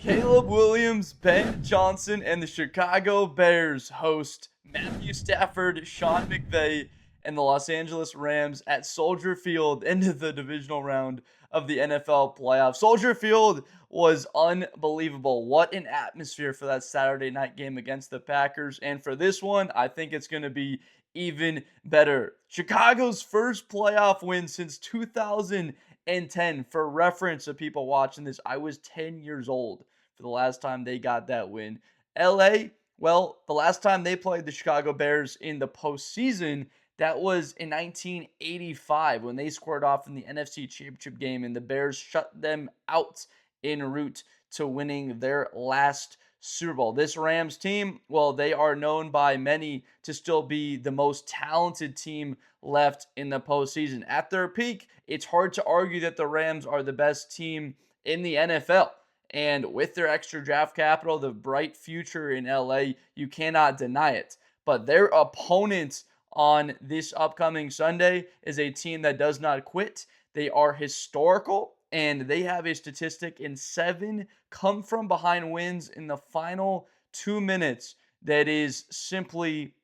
Caleb Williams, Ben Johnson, and the Chicago Bears host Matthew Stafford, Sean McVay, and the Los Angeles Rams at Soldier Field into the divisional round of the NFL playoffs. Soldier Field was unbelievable. What an atmosphere for that Saturday night game against the Packers. And for this one, I think it's going to be even better. Chicago's first playoff win since 2010. For reference of people watching this, I was 10 years old for the last time they got that win. LA, well, the last time they played the Chicago Bears in the postseason, that was in 1985 when they squared off in the NFC Championship game and the Bears shut them out en route to winning their last Super Bowl. This Rams team, well, they are known by many to still be the most talented team left in the postseason. At their peak, it's hard to argue that the Rams are the best team in the NFL. And with their extra draft capital, the bright future in LA, you cannot deny it. But their opponent on this upcoming Sunday is a team that does not quit. They are historical, and they have a statistic in 7 come from behind wins in the final 2 minutes that is simply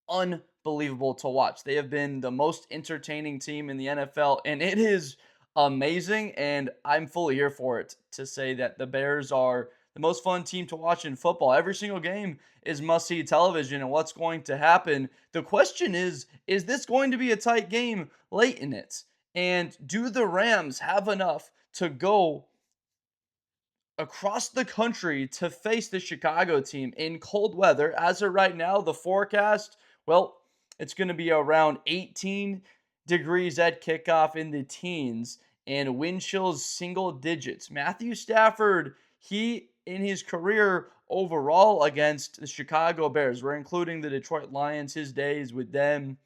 unbelievable to watch. They have been the most entertaining team in the NFL, and it is amazing, and I'm fully here for it to say that the Bears are the most fun team to watch in football. Every single game is must-see television, and what's going to happen? The question is this going to be a tight game late in it? And do the Rams have enough to go across the country to face the Chicago team in cold weather? As of right now, the forecast, well, it's going to be around 18 degrees at kickoff in the teens and wind chills single digits. Matthew Stafford, he in his career overall against the Chicago Bears, we're including the Detroit Lions, his days with them,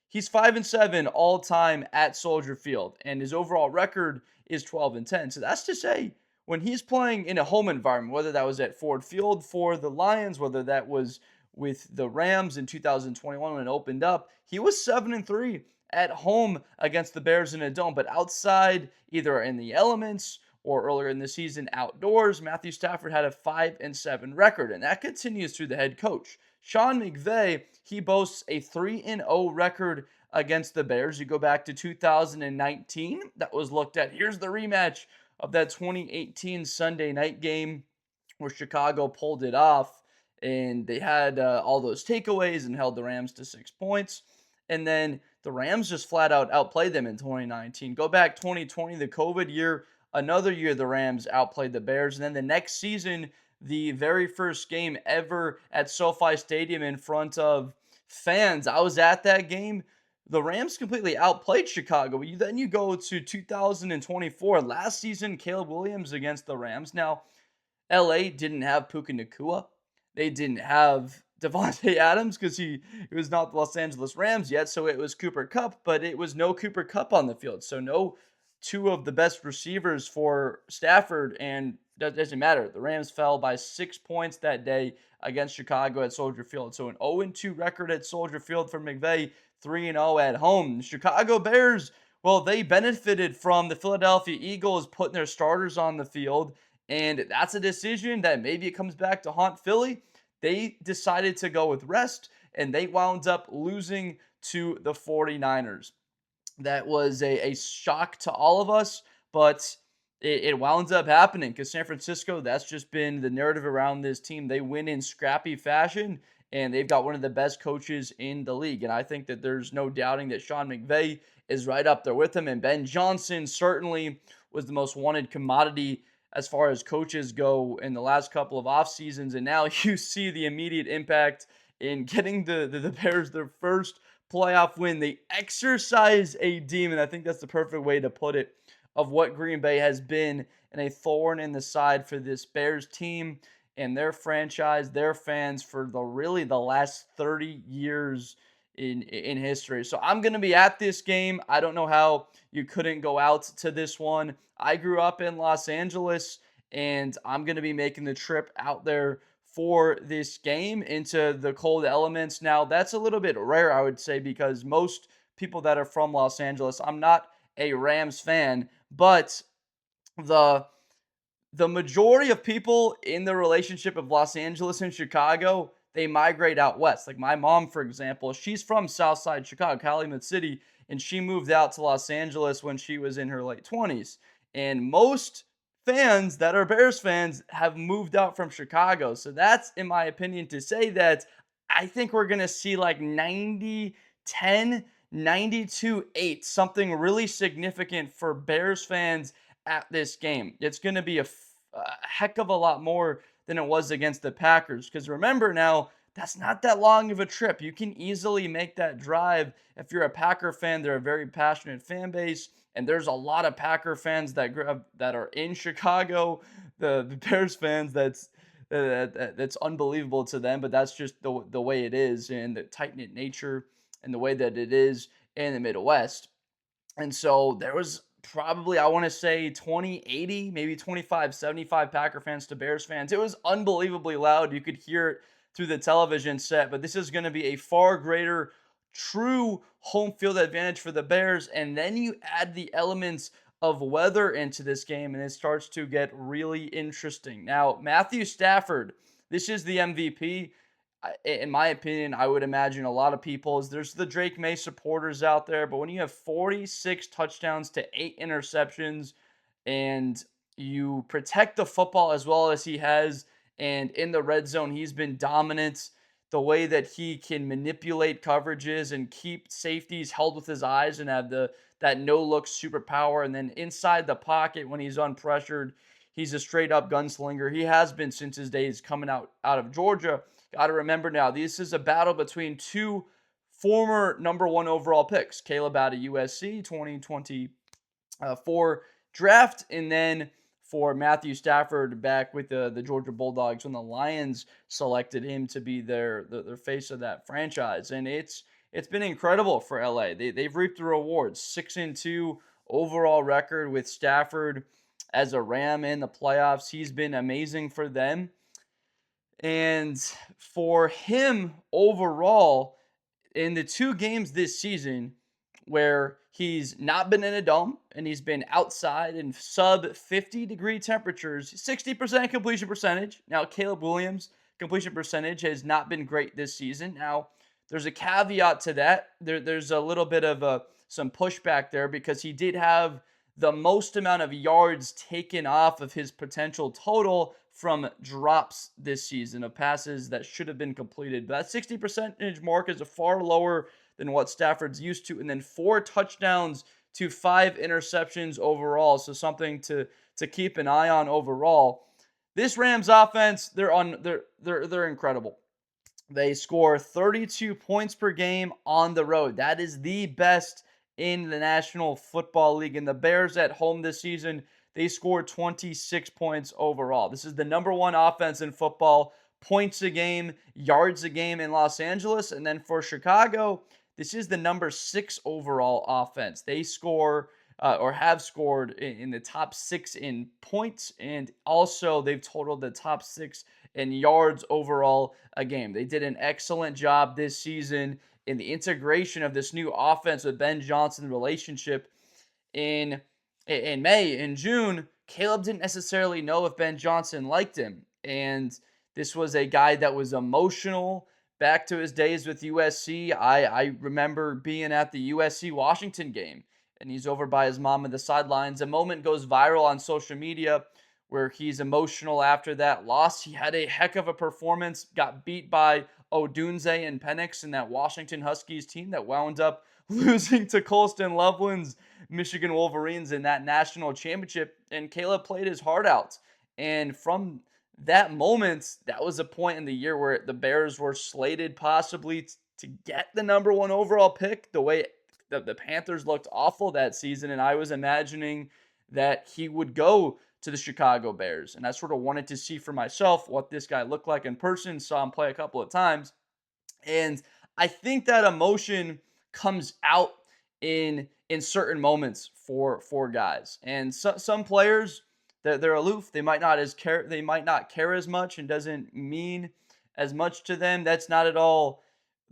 he's 5-7 all time at Soldier Field, and his overall record is 12-10. So that's to say, when he's playing in a home environment, whether that was at Ford Field for the Lions, whether that was with the Rams in 2021 when it opened up, he was 7-3 at home against the Bears in a dome. But outside, either in the elements or earlier in the season outdoors, Matthew Stafford had a 5-7 record, and that continues through the head coach. Sean McVay, he boasts a 3-0 record against the Bears. You go back to 2019, that was looked at. Here's the rematch of that 2018 Sunday night game where Chicago pulled it off, and they had all those takeaways and held the Rams to 6 points. And then the Rams just flat out outplayed them in 2019. Go back 2020, the COVID year, another year the Rams outplayed the Bears. And then the next season, the very first game ever at SoFi Stadium in front of fans. I was at that game. The Rams completely outplayed Chicago. Then you go to 2024, last season, Caleb Williams against the Rams. Now, LA didn't have Puka Nacua. They didn't have Davante Adams because he was not the Los Angeles Rams yet, so it was Cooper Kupp, but it was no Cooper Kupp on the field. So no 2 of the best receivers for Stafford, and that doesn't matter. The Rams fell by 6 points that day against Chicago at Soldier Field. So an 0-2 record at Soldier Field for McVay, 3-0 at home. The Chicago Bears, well, they benefited from the Philadelphia Eagles putting their starters on the field, and that's a decision that maybe it comes back to haunt Philly. They decided to go with rest, and they wound up losing to the 49ers. That was a shock to all of us, but it wound up happening because San Francisco, that's just been the narrative around this team. They win in scrappy fashion, and they've got one of the best coaches in the league. And I think that there's no doubting that Sean McVay is right up there with him. And Ben Johnson certainly was the most wanted commodity as far as coaches go in the last couple of off seasons. And now you see the immediate impact in getting the Bears their first playoff win. They exercise a demon. I think that's the perfect way to put it, of what Green Bay has been, and a thorn in the side for this Bears team and their franchise, their fans, for the last 30 years in history. So I'm going to be at this game. I don't know how you couldn't go out to this one. I grew up in Los Angeles, and I'm going to be making the trip out there for this game into the cold elements. Now, that's a little bit rare, I would say, because most people that are from Los Angeles, I'm not a Rams fan, but the the majority of people in the relationship of Los Angeles and Chicago, they migrate out west. Like my mom, for example, she's from Southside Chicago, Calumet City, and she moved out to Los Angeles when she was in her late 20s. And most fans that are Bears fans have moved out from Chicago. So that's, in my opinion, to say that I think we're going to see like 90-10, 92-8, something really significant for Bears fans at this game. It's going to be a heck of a lot more than it was against the Packers. Because remember now, that's not that long of a trip. You can easily make that drive. If you're a Packer fan, they're a very passionate fan base. And there's a lot of Packer fans that are in Chicago. The Bears fans, that's unbelievable to them, but that's just the way it is, and the tight knit nature and the way that it is in the Midwest. And so there was probably, I want to say 20-80, maybe 25-75 Packer fans to Bears fans. It was unbelievably loud. You could hear it through the television set, but this is going to be a far greater true home field advantage for the Bears. And then you add the elements of weather into this game, and it starts to get really interesting. Now, Matthew Stafford, this is the MVP. In my opinion, I would imagine a lot of people's. There's the Drake May supporters out there, but when you have 46 touchdowns to 8 interceptions, and you protect the football as well as he has, and in the red zone, he's been dominant. The way that he can manipulate coverages and keep safeties held with his eyes and have that no-look superpower, and then inside the pocket when he's unpressured, he's a straight-up gunslinger. He has been since his days coming out of Georgia. Got to remember now, this is a battle between two former number one overall picks. Caleb out of USC, 2024 draft, and then for Matthew Stafford back with the Georgia Bulldogs when the Lions selected him to be their face of that franchise. And it's been incredible for LA. They've reaped the rewards. 6-2 overall record with Stafford as a Ram in the playoffs. He's been amazing for them. And for him overall, in the 2 games this season where he's not been in a dome and he's been outside in sub 50 degree temperatures, 60% completion percentage. Now, Caleb Williams' completion percentage has not been great this season. Now, there's a caveat to that. There's a little bit of some pushback there because he did have the most amount of yards taken off of his potential total from drops this season of passes that should have been completed. But that 60% mark is a far lower than what Stafford's used to. And then 4 touchdowns to 5 interceptions overall. So something to keep an eye on overall. This Rams offense, they're incredible. They score 32 points per game on the road. That is the best in the National Football League. And the Bears at home this season, they scored 26 points overall. This is the number 1 offense in football, points a game, yards a game in Los Angeles. And then for Chicago, this is the number 6 overall offense. They score or have scored in the top 6 in points, and also they've totaled the top 6 in yards overall a game. They did an excellent job this season in the integration of this new offense with Ben Johnson relationship. In May and June, Caleb didn't necessarily know if Ben Johnson liked him. And this was a guy that was emotional back to his days with USC. I remember being at the USC-Washington game, and he's over by his mom on the sidelines. A moment goes viral on social media where he's emotional after that loss. He had a heck of a performance, got beat by Odunze and Penix in that Washington Huskies team that wound up losing to Colston Loveland's Michigan Wolverines in that national championship. And Caleb played his heart out. And from that moment, that was a point in the year where the Bears were slated possibly to get the number 1 overall pick. The way the Panthers looked awful that season, and I was imagining that he would go to the Chicago Bears. And I sort of wanted to see for myself what this guy looked like in person. Saw him play a couple of times. And I think that emotion comes out in certain moments for guys. And some players, they're aloof. They might not care as much, and doesn't mean as much to them. That's not at all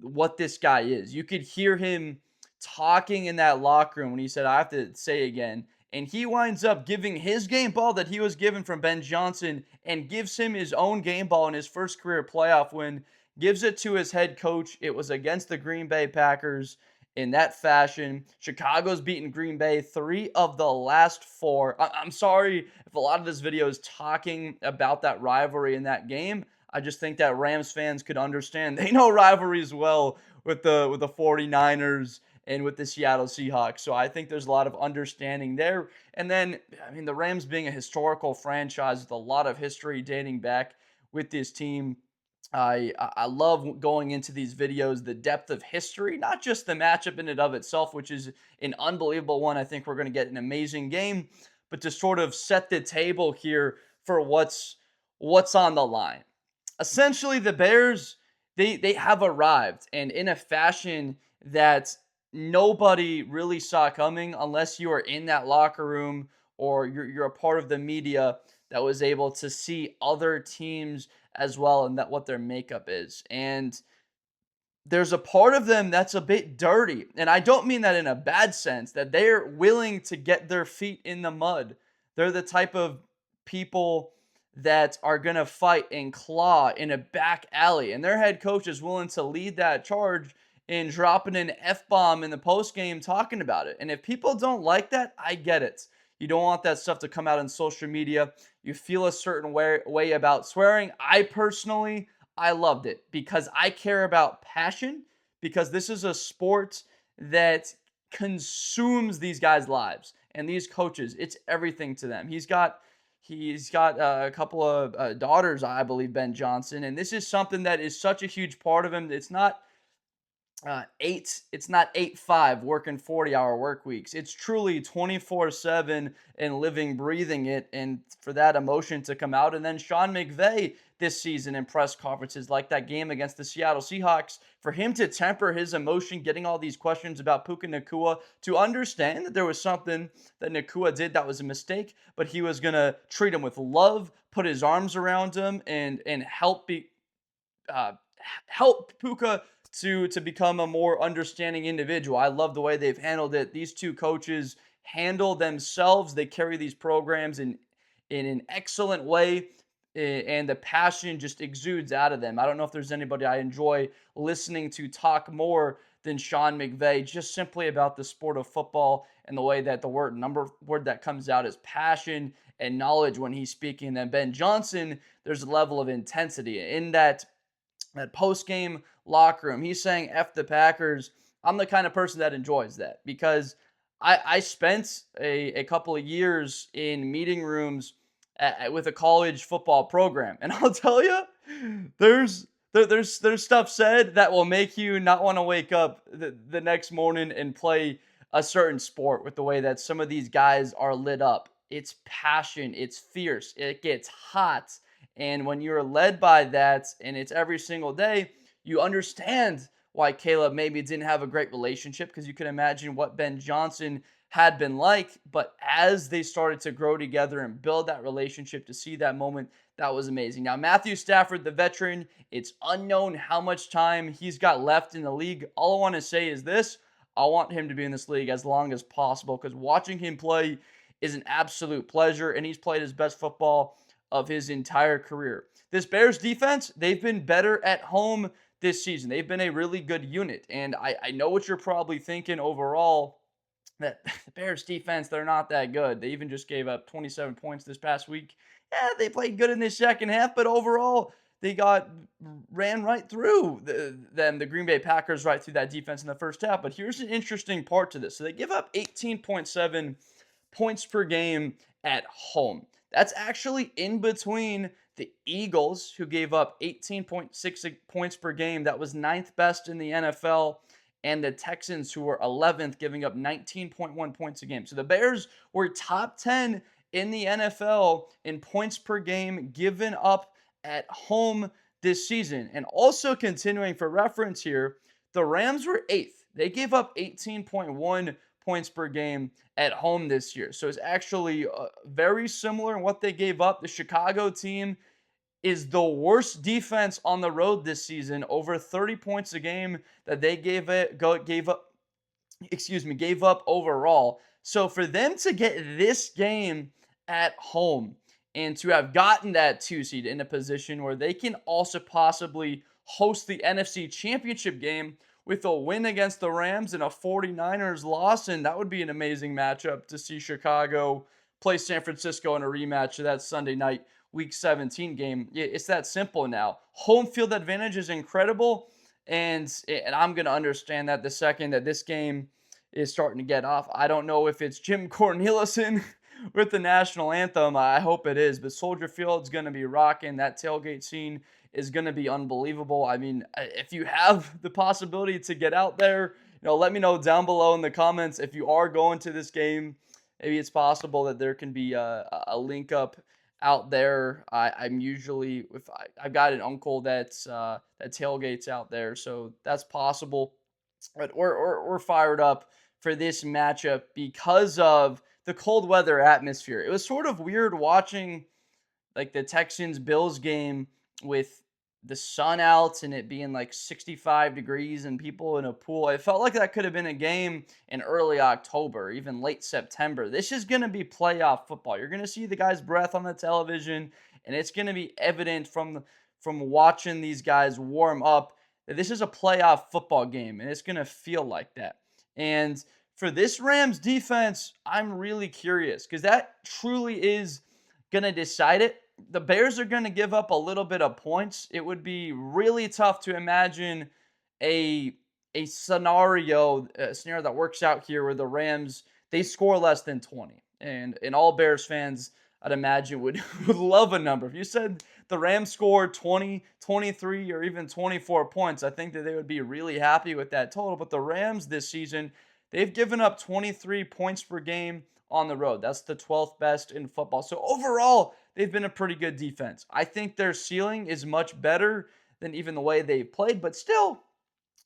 what this guy is. You could hear him talking in that locker room when he said, I have to say again, And he winds up giving his game ball that he was given from Ben Johnson and gives him his own game ball in his first career playoff win, gives it to his head coach. It was against the Green Bay Packers in that fashion. Chicago's beaten Green Bay 3 of the last 4. I'm sorry if a lot of this video is talking about that rivalry in that game. I just think that Rams fans could understand. They know rivalries well with the 49ers and with the Seattle Seahawks. So I think there's a lot of understanding there. And then, I mean, the Rams being a historical franchise with a lot of history dating back with this team. I love going into these videos, the depth of history, not just the matchup in and of itself, which is an unbelievable one. I think we're going to get an amazing game, but to sort of set the table here for what's on the line. Essentially, the Bears, they have arrived, and in a fashion that nobody really saw coming unless you are in that locker room or you're a part of the media that was able to see other teams as well and that what their makeup is. And there's a part of them that's a bit dirty. And I don't mean that in a bad sense, that they're willing to get their feet in the mud. They're the type of people that are going to fight and claw in a back alley. And their head coach is willing to lead that charge in dropping an F-bomb in the post game talking about it. And if people don't like that, I get it. You don't want that stuff to come out on social media. You feel a certain way about swearing. I loved it because I care about passion, because this is a sport that consumes these guys' lives and these coaches. It's everything to them. He's got a couple of daughters, I believe, Ben Johnson, and this is something that is such a huge part of him. It's not it's not 8-5 working 40-hour work weeks. It's truly 24/7 and living, breathing it, and for that emotion to come out. And then Sean McVay this season in press conferences, like that game against the Seattle Seahawks, for him to temper his emotion, getting all these questions about Puka Nacua, to understand that there was something that Nacua did that was a mistake, but he was going to treat him with love, put his arms around him, and uh, help Puka to become a more understanding individual. I love the way they've handled it. These two coaches handle themselves. They carry these programs in an excellent way, and the passion just exudes out of them. I don't know if there's anybody I enjoy listening to talk more than Sean McVay, just simply about the sport of football and the way that the word that comes out is passion and knowledge when he's speaking. And then Ben Johnson, there's a level of intensity in that post-game locker room. He's saying F the Packers. I'm the kind of person that enjoys that because I spent a couple of years in meeting rooms with a college football program. And I'll tell you, there's stuff said that will make you not want to wake up the next morning and play a certain sport with the way that some of these guys are lit up. It's passion. It's fierce. It gets hot. And when you're led by that and it's every single day, you understand why Caleb maybe didn't have a great relationship, because you can imagine what Ben Johnson had been like. But as they started to grow together and build that relationship, to see that moment, that was amazing. Now, Matthew Stafford, the veteran, it's unknown how much time he's got left in the league. All I want to say is this: I want him to be in this league as long as possible, because watching him play is an absolute pleasure, and he's played his best football of his entire career. This Bears defense, they've been better at home this season. They've been a really good unit. And I know what you're probably thinking overall, that the Bears defense, they're not that good. They even just gave up 27 points this past week. Yeah, they played good in this second half, but overall, they ran right through the Green Bay Packers, right through that defense in the first half. But here's an interesting part to this. So they give up 18.7 points per game at home. That's actually in between the Eagles, who gave up 18.6 points per game. That was ninth best in the NFL. And the Texans, who were 11th, giving up 19.1 points a game. So the Bears were top 10 in the NFL in points per game given up at home this season. And also continuing for reference here, the Rams were 8th. They gave up 18.1 points per game at home this year. So it's actually very similar in what they gave up. The Chicago team is the worst defense on the road this season, over 30 points a game that they gave up overall. So for them to get this game at home and to have gotten that 2 seed in a position where they can also possibly host the NFC Championship game with a win against the Rams and a 49ers loss, and that would be an amazing matchup to see Chicago play San Francisco in a rematch of that Sunday night Week 17 game. It's that simple now. Home field advantage is incredible, and I'm going to understand that the second that this game is starting to get off. I don't know if it's Jim Cornelison with the national anthem. I hope it is, but Soldier Field's going to be rocking. That tailgate scene is going to be unbelievable. I mean, if you have the possibility to get out there, let me know down below in the comments if you are going to this game. Maybe it's possible that there can be a link up out there. I'm usually I've got an uncle that tailgates out there, so that's possible. But we're fired up for this matchup because of the cold weather atmosphere. It was sort of weird watching like the Texans Bills game with the sun out and it being like 65 degrees and people in a pool. It felt like that could have been a game in early October, even late September. This is going to be playoff football. You're going to see the guy's breath on the television, and it's going to be evident from watching these guys warm up that this is a playoff football game, and it's going to feel like that. And for this Rams defense, I'm really curious because that truly is going to decide it. The Bears are going to give up a little bit of points. It would be really tough to imagine a scenario that works out here where the Rams, they score less than 20. And all Bears fans, I'd imagine, would love a number. If you said the Rams scored 20, 23, or even 24 points, I think that they would be really happy with that total. But the Rams this season, they've given up 23 points per game on the road. That's the 12th best in football. So overall, they've been a pretty good defense. I think their ceiling is much better than even the way they've played, but still,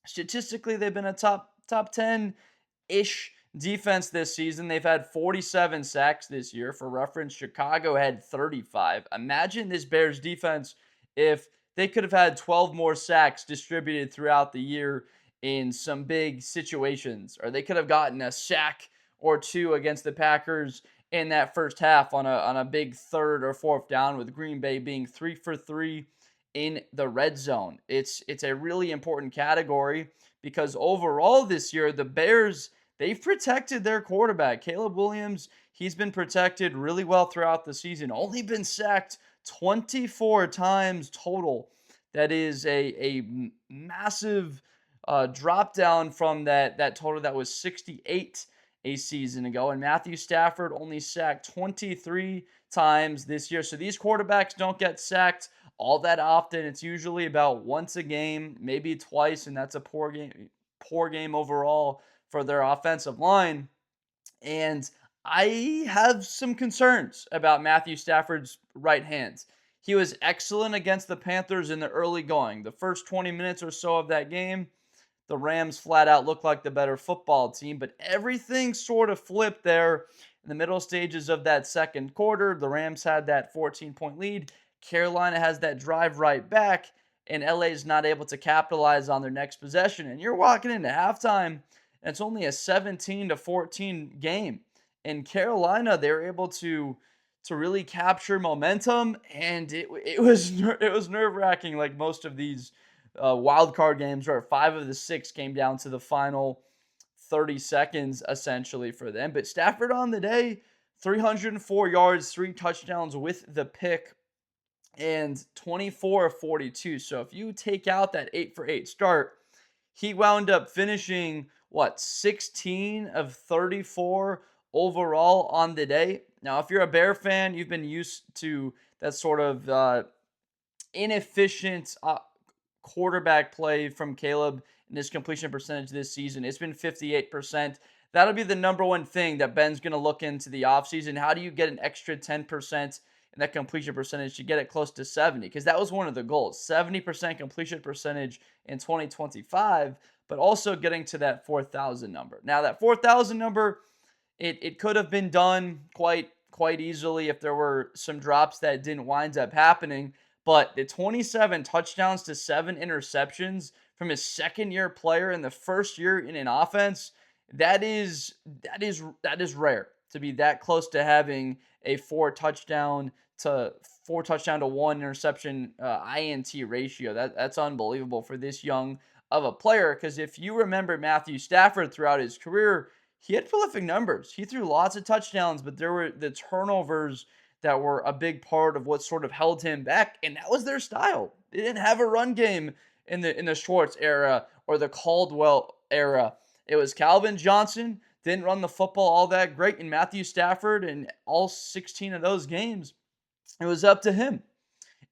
statistically, they've been a top 10-ish defense this season. They've had 47 sacks this year. For reference, Chicago had 35. Imagine this Bears defense if they could have had 12 more sacks distributed throughout the year in some big situations, or they could have gotten a sack or two against the Packers in that first half on a big third or fourth down, with Green Bay being 3 for 3 in the red zone. It's a really important category because overall this year, the Bears, they've protected their quarterback. Caleb Williams, he's been protected really well throughout the season. Only been sacked 24 times total. That is a massive drop down from that total that was 68 a season ago. And Matthew Stafford only sacked 23 times this year. So these quarterbacks don't get sacked all that often. It's usually about once a game, maybe twice, and that's a poor game overall for their offensive line. And I have some concerns about Matthew Stafford's right hands. He was excellent against the Panthers in the early going. The first 20 minutes or so of that game, the Rams flat out looked like the better football team, but everything sort of flipped there in the middle stages of that second quarter. The Rams had that 14-point lead. Carolina has that drive right back, and LA is not able to capitalize on their next possession. And you're walking into halftime, and it's only a 17-14 game. In Carolina, they were able to really capture momentum, and it was nerve-wracking, like most of these wild card games, where 5 of the 6 came down to the final 30 seconds essentially for them. But Stafford on the day, 304 yards, 3 touchdowns with the pick, and 24 of 42. So if you take out that 8 for 8 start, he wound up finishing 16 of 34 overall on the day. Now, if you're a Bear fan, you've been used to that sort of inefficient quarterback play from Caleb in his completion percentage this season. It's been 58%. That'll be the number one thing that Ben's going to look into the offseason. How do you get an extra 10% in that completion percentage to get it close to 70? Because that was one of the goals, 70% completion percentage in 2025, but also getting to that 4,000 number. Now, that 4,000 number, it could have been done quite easily if there were some drops that didn't wind up happening. But the 27 touchdowns to 7 interceptions from his second-year player in the first year in an offense that is rare to be that close to having a four touchdown to one interception INT ratio. That's unbelievable for this young of a player. Because if you remember Matthew Stafford throughout his career, he had prolific numbers. He threw lots of touchdowns, but there were the turnovers that were a big part of what sort of held him back, and that was their style. They didn't have a run game in the Schwartz era or the Caldwell era. It was Calvin Johnson didn't run the football all that great, and Matthew Stafford in all 16 of those games, it was up to him.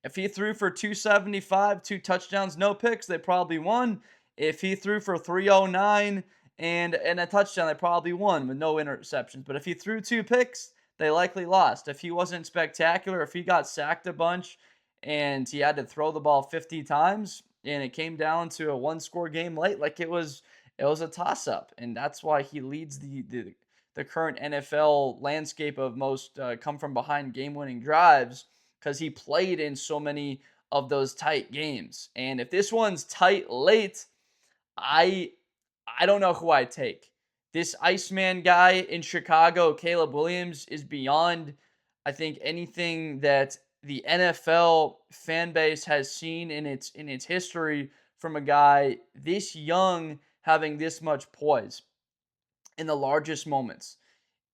If he threw for 275, two touchdowns, no picks, they probably won. If he threw for 309 and a touchdown, they probably won with no interceptions. But if he threw two picks, they likely lost. If he wasn't spectacular, if he got sacked a bunch and he had to throw the ball 50 times and it came down to a one-score game late, like it was a toss-up. And that's why he leads the current NFL landscape of most come from behind game-winning drives, because he played in so many of those tight games. And if this one's tight late, I I don't know who I take. This Iceman guy in Chicago, Caleb Williams, is beyond, I think, anything that the NFL fan base has seen in its history from a guy this young having this much poise in the largest moments.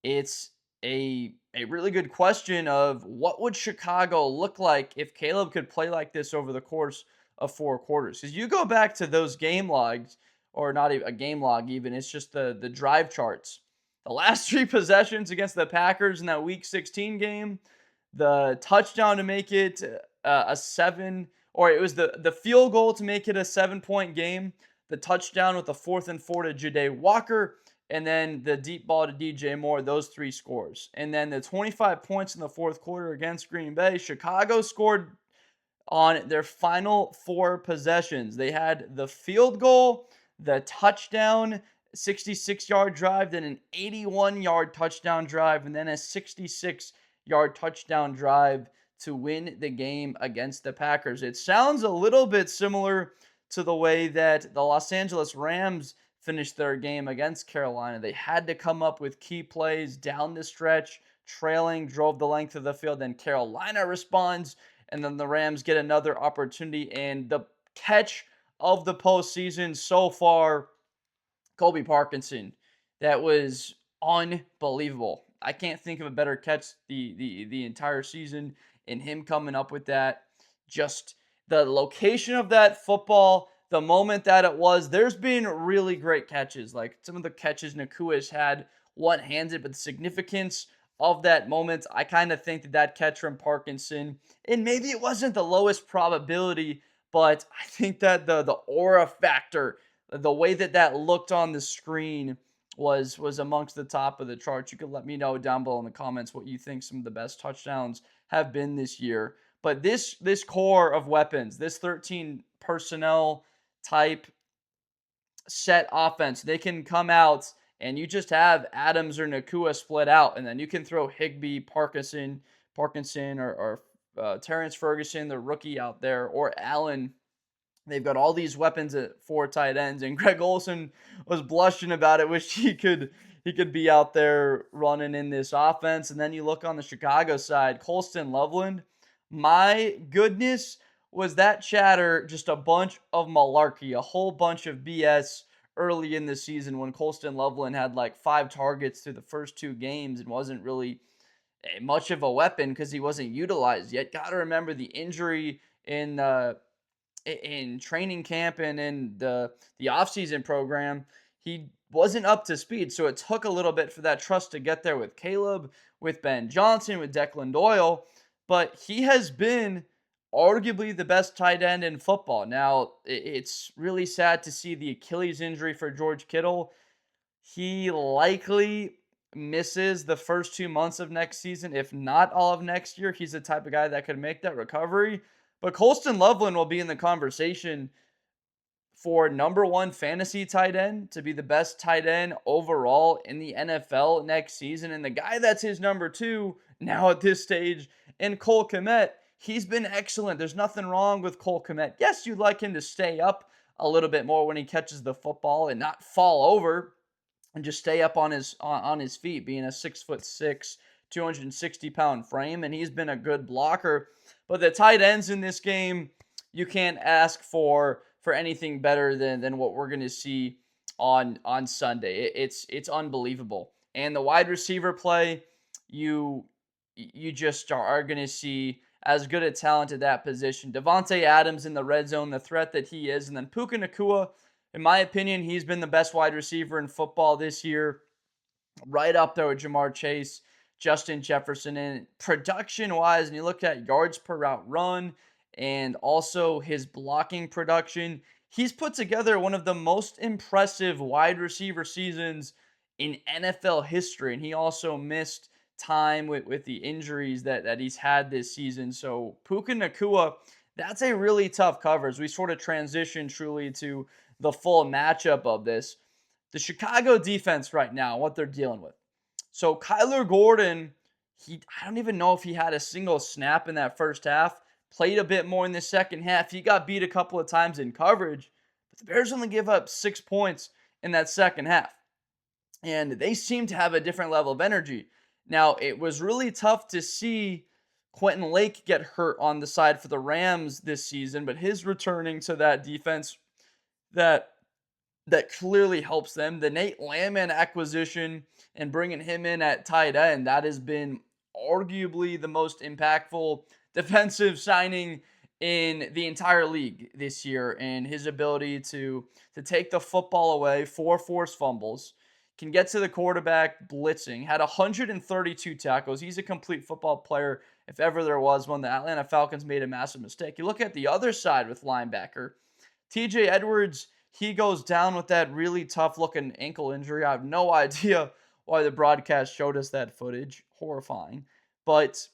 It's a really good question of what would Chicago look like if Caleb could play like this over the course of four quarters. Because you go back to those game logs, or not even a game log, even it's just the drive charts. The last three possessions against the Packers in that Week 16 game, the touchdown to make it a seven, or it was the field goal to make it a 7-point game, the touchdown with the 4th and 4 to Ja'Day Walker, and then the deep ball to DJ Moore, those three scores. And then the 25 points in the fourth quarter against Green Bay. Chicago scored on their final four possessions. They had the field goal, the touchdown, 66-yard drive, then an 81-yard touchdown drive, and then a 66-yard touchdown drive to win the game against the Packers. It sounds a little bit similar to the way that the Los Angeles Rams finished their game against Carolina. They had to come up with key plays down the stretch, trailing, drove the length of the field, then Carolina responds, and then the Rams get another opportunity. And the catch of the postseason so far, Colby Parkinson, that was unbelievable. I can't think of a better catch the entire season, and him coming up with that. Just the location of that football, the moment that it was. There's been really great catches, like some of the catches Nacua's had one-handed, but the significance of that moment, I kind of think that catch from Parkinson, and maybe it wasn't the lowest probability, but I think that the aura factor, the way that looked on the screen was amongst the top of the charts. You can let me know down below in the comments what you think some of the best touchdowns have been this year. But this core of weapons, this 13 personnel type set offense, they can come out and you just have Adams or Nacua split out, and then you can throw Higbee, Parkinson, or Terrance Ferguson, the rookie out there, or Allen. They've got all these weapons at four tight ends, and Greg Olsen was blushing about it. Wished he could be out there running in this offense. And then you look on the Chicago side, Colston Loveland. My goodness, was that chatter just a bunch of malarkey, a whole bunch of BS early in the season when Colston Loveland had like 5 targets through the first 2 games and wasn't really much of a weapon because he wasn't utilized yet. Got to remember the injury in training camp and in the offseason program. He wasn't up to speed, so it took a little bit for that trust to get there with Caleb, with Ben Johnson, with Declan Doyle, but he has been arguably the best tight end in football. Now, it's really sad to see the Achilles injury for George Kittle. He likely misses the first 2 months of next season, if not all of next year. He's the type of guy that could make that recovery. But Colston Loveland will be in the conversation for number 1 fantasy tight end, to be the best tight end overall in the NFL next season. And the guy that's his number 2 now at this stage, and Cole Kmet, he's been excellent. There's nothing wrong with Cole Kmet. Yes, you'd like him to stay up a little bit more when he catches the football and not fall over. and just stay up on his feet, being a 6'6", 260-pound frame, and he's been a good blocker. But the tight ends in this game, you can't ask for anything better than what we're going to see on Sunday. It's unbelievable. And the wide receiver play, you you just are going to see as good a talent at that position. Davante Adams in the red zone, the threat that he is, and then Puka Nacua, in my opinion, he's been the best wide receiver in football this year, right up there with Jamar Chase, Justin Jefferson. And production wise, and you look at yards per route run and also his blocking production, he's put together one of the most impressive wide receiver seasons in NFL history. And he also missed time with the injuries that he's had this season. So Puka Nacua, that's a really tough cover as we sort of transition truly to the full matchup of this. The Chicago defense right now, what they're dealing with. So Kyler Gordon, I don't even know if he had a single snap in that first half. Played a bit more in the second half. He got beat a couple of times in coverage, but the Bears only give up 6 points in that second half. And they seem to have a different level of energy. Now, it was really tough to see Quentin Lake get hurt on the side for the Rams this season, but his returning to that defense that clearly helps them. The Nate Landman acquisition and bringing him in at tight end, that has been arguably the most impactful defensive signing in the entire league this year. And his ability to take the football away, 4 forced fumbles, can get to the quarterback blitzing, had 132 tackles. He's a complete football player if ever there was one. The Atlanta Falcons made a massive mistake. You look at the other side with linebacker, TJ Edwards, he goes down with that really tough looking ankle injury. I have no idea why the broadcast showed us that footage. Horrifying. But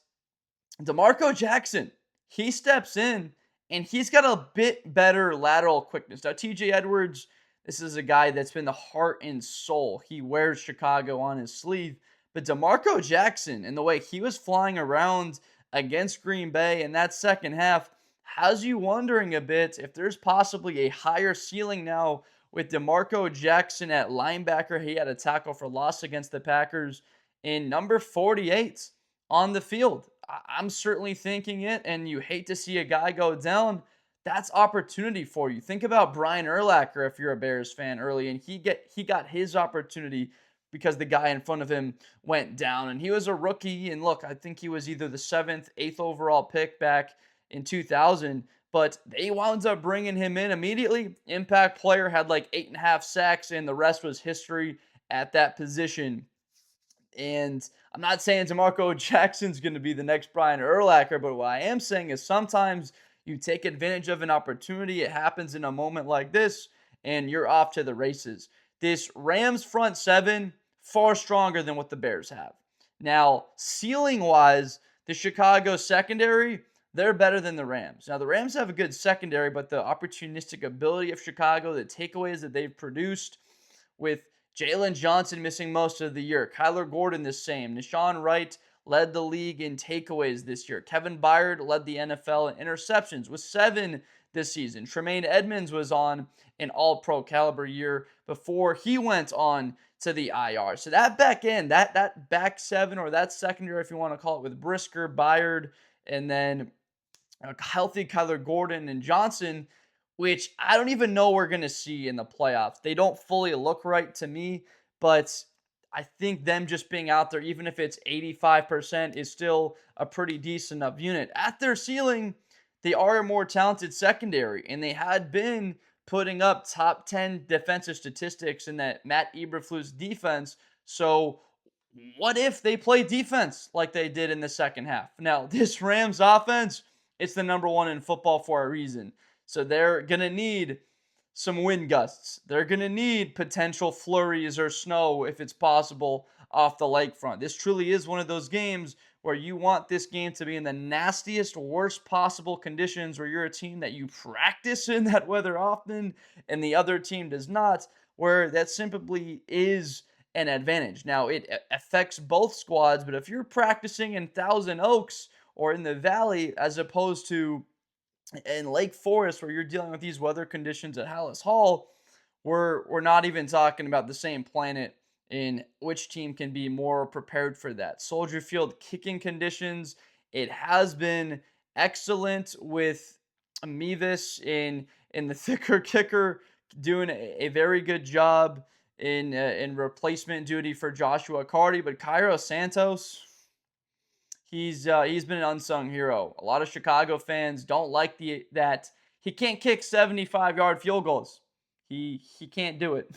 DeMarco Jackson, he steps in and he's got a bit better lateral quickness. Now, TJ Edwards, this is a guy that's been the heart and soul. He wears Chicago on his sleeve. But DeMarco Jackson, and the way he was flying around against Green Bay in that second half, has you wondering a bit if there's possibly a higher ceiling now with DeMarco Jackson at linebacker. He had a tackle for loss against the Packers in number 48 on the field. I'm certainly thinking it, and you hate to see a guy go down. That's opportunity for you. Think about Brian Urlacher if you're a Bears fan early, and he got his opportunity because the guy in front of him went down, and he was a rookie. And look, I think he was either the 7th, 8th overall pick back in 2000, but they wound up bringing him in immediately. Impact player, had like 8.5 sacks, and the rest was history at that position. And I'm not saying DeMarco Jackson's going to be the next Brian Urlacher, but what I am saying is sometimes you take advantage of an opportunity. It happens in a moment like this, and you're off to the races. This Rams front seven, far stronger than what the Bears have. Now, ceiling-wise, the Chicago secondary, they're better than the Rams. Now, the Rams have a good secondary, but the opportunistic ability of Chicago, the takeaways that they've produced with Jalen Johnson missing most of the year, Kyler Gordon the same, Nahshon Wright led the league in takeaways this year. Kevin Byard led the NFL in interceptions with 7 this season. Tremaine Edmunds was on an all-pro caliber year before he went on to the IR. So that back end, that back seven, or that secondary, if you want to call it, with Brisker, Byard, and then a healthy Kyler Gordon and Johnson, which I don't even know we're going to see in the playoffs. They don't fully look right to me, but I think them just being out there, even if it's 85%, is still a pretty decent enough unit. At their ceiling, they are a more talented secondary, and they had been putting up top 10 defensive statistics in that Matt Eberflus defense. So what if they play defense like they did in the second half? Now, this Rams offense, it's the number 1 in football for a reason. So they're going to need some wind gusts. They're going to need potential flurries or snow, if it's possible, off the lakefront. This truly is one of those games where you want this game to be in the nastiest, worst possible conditions, where you're a team that you practice in that weather often and the other team does not, where that simply is an advantage. Now, it affects both squads, but if you're practicing in Thousand Oaks or in the Valley as opposed to in Lake Forest, where you're dealing with these weather conditions at Hallis Hall, we're not even talking about the same planet in which team can be more prepared for that. Soldier Field kicking conditions, it has been excellent with Mevis in the thicker kicker doing a very good job in replacement duty for Joshua Carty, but Cairo Santos, he's been an unsung hero. A lot of Chicago fans don't like that he can't kick 75-yard field goals. He can't do it.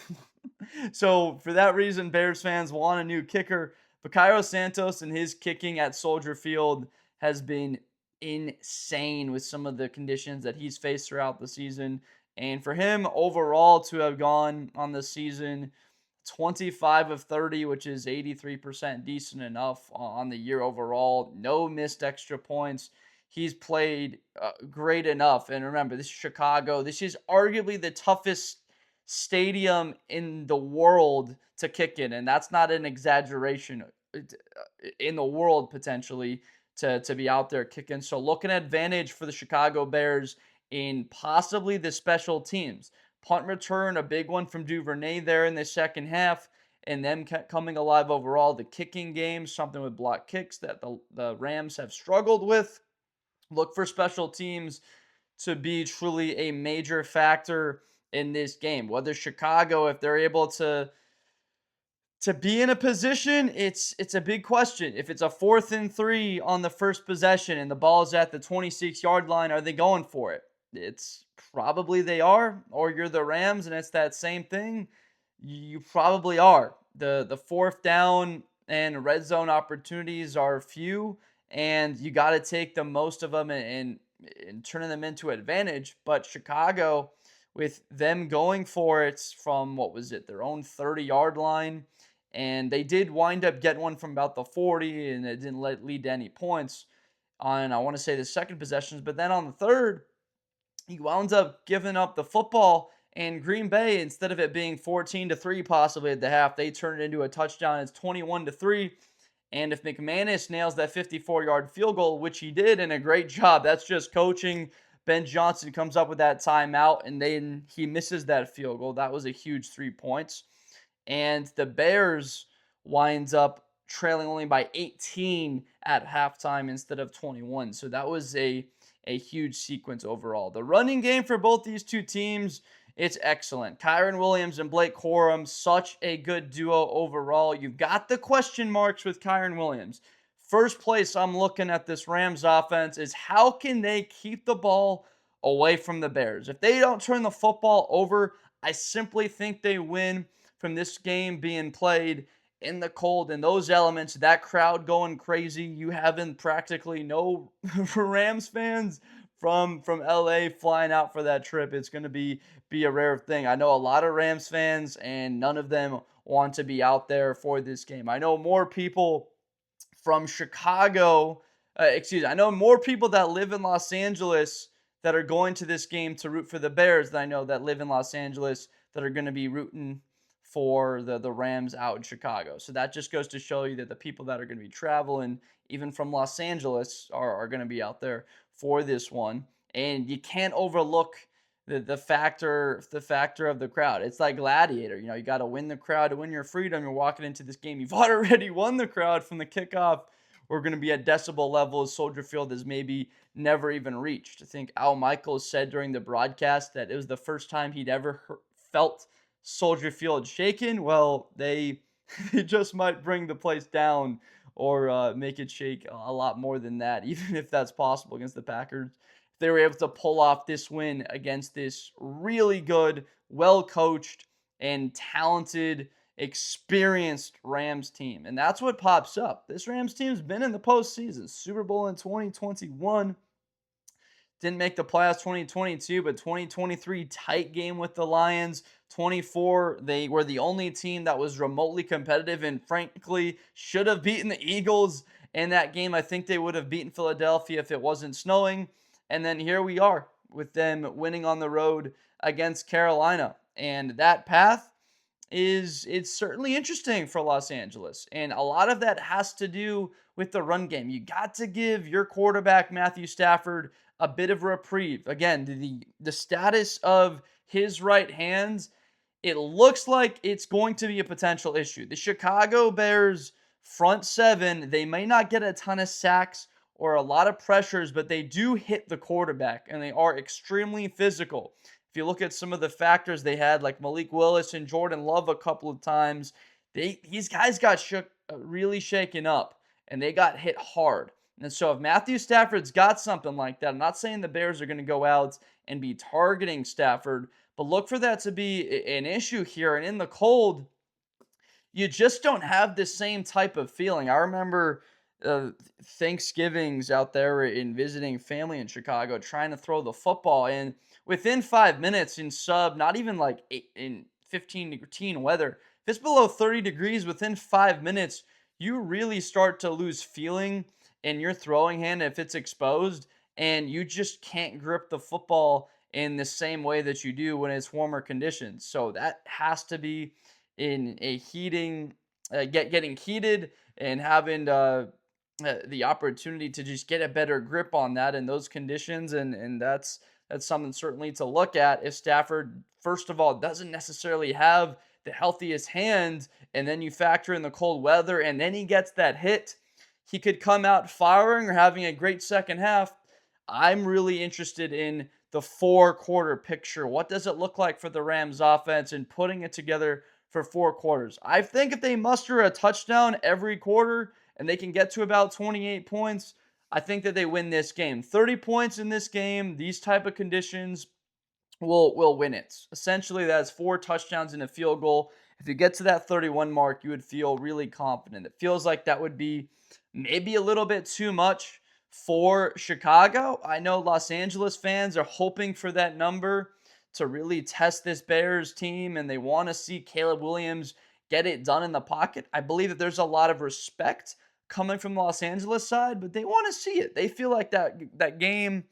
So for that reason, Bears fans want a new kicker. But Cairo Santos and his kicking at Soldier Field has been insane with some of the conditions that he's faced throughout the season. And for him overall to have gone on the season 25 of 30, which is 83% decent enough on the year overall. No missed extra points. He's played great enough. And remember, this is Chicago. This is arguably the toughest stadium in the world to kick in. And that's not an exaggeration in the world, potentially, to be out there kicking. So look an advantage for the Chicago Bears in possibly the special teams. Punt return, a big one from Duvernay there in the second half, and them coming alive overall. The kicking game, something with block kicks that the Rams have struggled with. Look for special teams to be truly a major factor in this game. Whether Chicago, if they're able to be in a position, it's a big question. If it's a 4th and 3 on the first possession and the ball's at the 26-yard line, are they going for it? It's probably they are, or you're the Rams and it's that same thing. You probably are. The 4th down and red zone opportunities are few, and you got to take the most of them and turning them into advantage. But Chicago, with them going for it from, what was it, their own 30-yard line, and they did wind up getting one from about the 40, and it didn't lead to any points on, I want to say, the second possessions. But then on the third, he wound up giving up the football, and Green Bay, instead of it being 14-3 possibly at the half, they turned it into a touchdown. It's 21-3. And if McManus nails that 54-yard field goal, which he did, and a great job, that's just coaching. Ben Johnson comes up with that timeout, and then he misses that field goal. That was a huge 3 points. And the Bears winds up trailing only by 18 at halftime instead of 21. So that was a huge sequence overall. The running game for both these two teams, it's excellent. Kyren Williams and Blake Corum, such a good duo overall. You've got the question marks with Kyren Williams. First place I'm looking at this Rams offense is how can they keep the ball away from the Bears? If they don't turn the football over, I simply think they win from this game being played in the cold and those elements, that crowd going crazy. You having practically no Rams fans from LA flying out for that trip. It's going to be a rare thing. I know a lot of Rams fans, and none of them want to be out there for this game. I know more people from Chicago, I know more people that live in Los Angeles that are going to this game to root for the Bears than I know that live in Los Angeles that are going to be rooting for the Rams out in Chicago. So that just goes to show you that the people that are going to be traveling, even from Los Angeles, are going to be out there for this one. And you can't overlook the factor of the crowd. It's like Gladiator. You got to win the crowd to win your freedom. You're walking into this game. You've already won the crowd from the kickoff. We're going to be at decibel levels Soldier Field has maybe never even reached. I think Al Michaels said during the broadcast that it was the first time he'd ever felt Soldier Field shaken. Well, they just might bring the place down or make it shake a lot more than that, even if that's possible against the Packers. If they were able to pull off this win against this really good, well-coached, and talented, experienced Rams team. And that's what pops up. This Rams team's been in the postseason. Super Bowl in 2021. Didn't make the playoffs 2022, but 2023 tight game with the Lions. 24, they were the only team that was remotely competitive and frankly should have beaten the Eagles in that game. I think they would have beaten Philadelphia if it wasn't snowing. And then here we are with them winning on the road against Carolina. And that path it's certainly interesting for Los Angeles. And a lot of that has to do with the run game. You got to give your quarterback, Matthew Stafford, a bit of reprieve. Again, the status of his right hands it looks like it's going to be a potential issue. The Chicago Bears front seven, they may not get a ton of sacks or a lot of pressures, but they do hit the quarterback and they are extremely physical. If you look at some of the factors they had, like Malik Willis and Jordan Love a couple of times, these guys got really shaken up and they got hit hard. And so if Matthew Stafford's got something like that, I'm not saying the Bears are going to go out and be targeting Stafford, but look for that to be an issue here. And in the cold, you just don't have the same type of feeling. I remember Thanksgivings out there in visiting family in Chicago, trying to throw the football, and within 5 minutes in not even like in 15 weather, if it's below 30 degrees within 5 minutes, you really start to lose feeling in your throwing hand if it's exposed, and you just can't grip the football in the same way that you do when it's warmer conditions. So that has to be in a getting heated and having the opportunity to just get a better grip on that in those conditions, and that's something certainly to look at. If Stafford, first of all, doesn't necessarily have the healthiest hand, and then you factor in the cold weather, and then he gets that hit, he could come out firing or having a great second half. I'm really interested in the 4-quarter picture. What does it look like for the Rams offense and putting it together for 4 quarters? I think if they muster a touchdown every quarter and they can get to about 28 points, I think that they win this game. 30 points in this game, these type of conditions, will win it. Essentially, that's 4 touchdowns and a field goal. If you get to that 31 mark, you would feel really confident. It feels like that would be maybe a little bit too much for Chicago. I know Los Angeles fans are hoping for that number to really test this Bears team, and they want to see Caleb Williams get it done in the pocket. I believe that there's a lot of respect coming from the Los Angeles side, but they want to see it. They feel like that game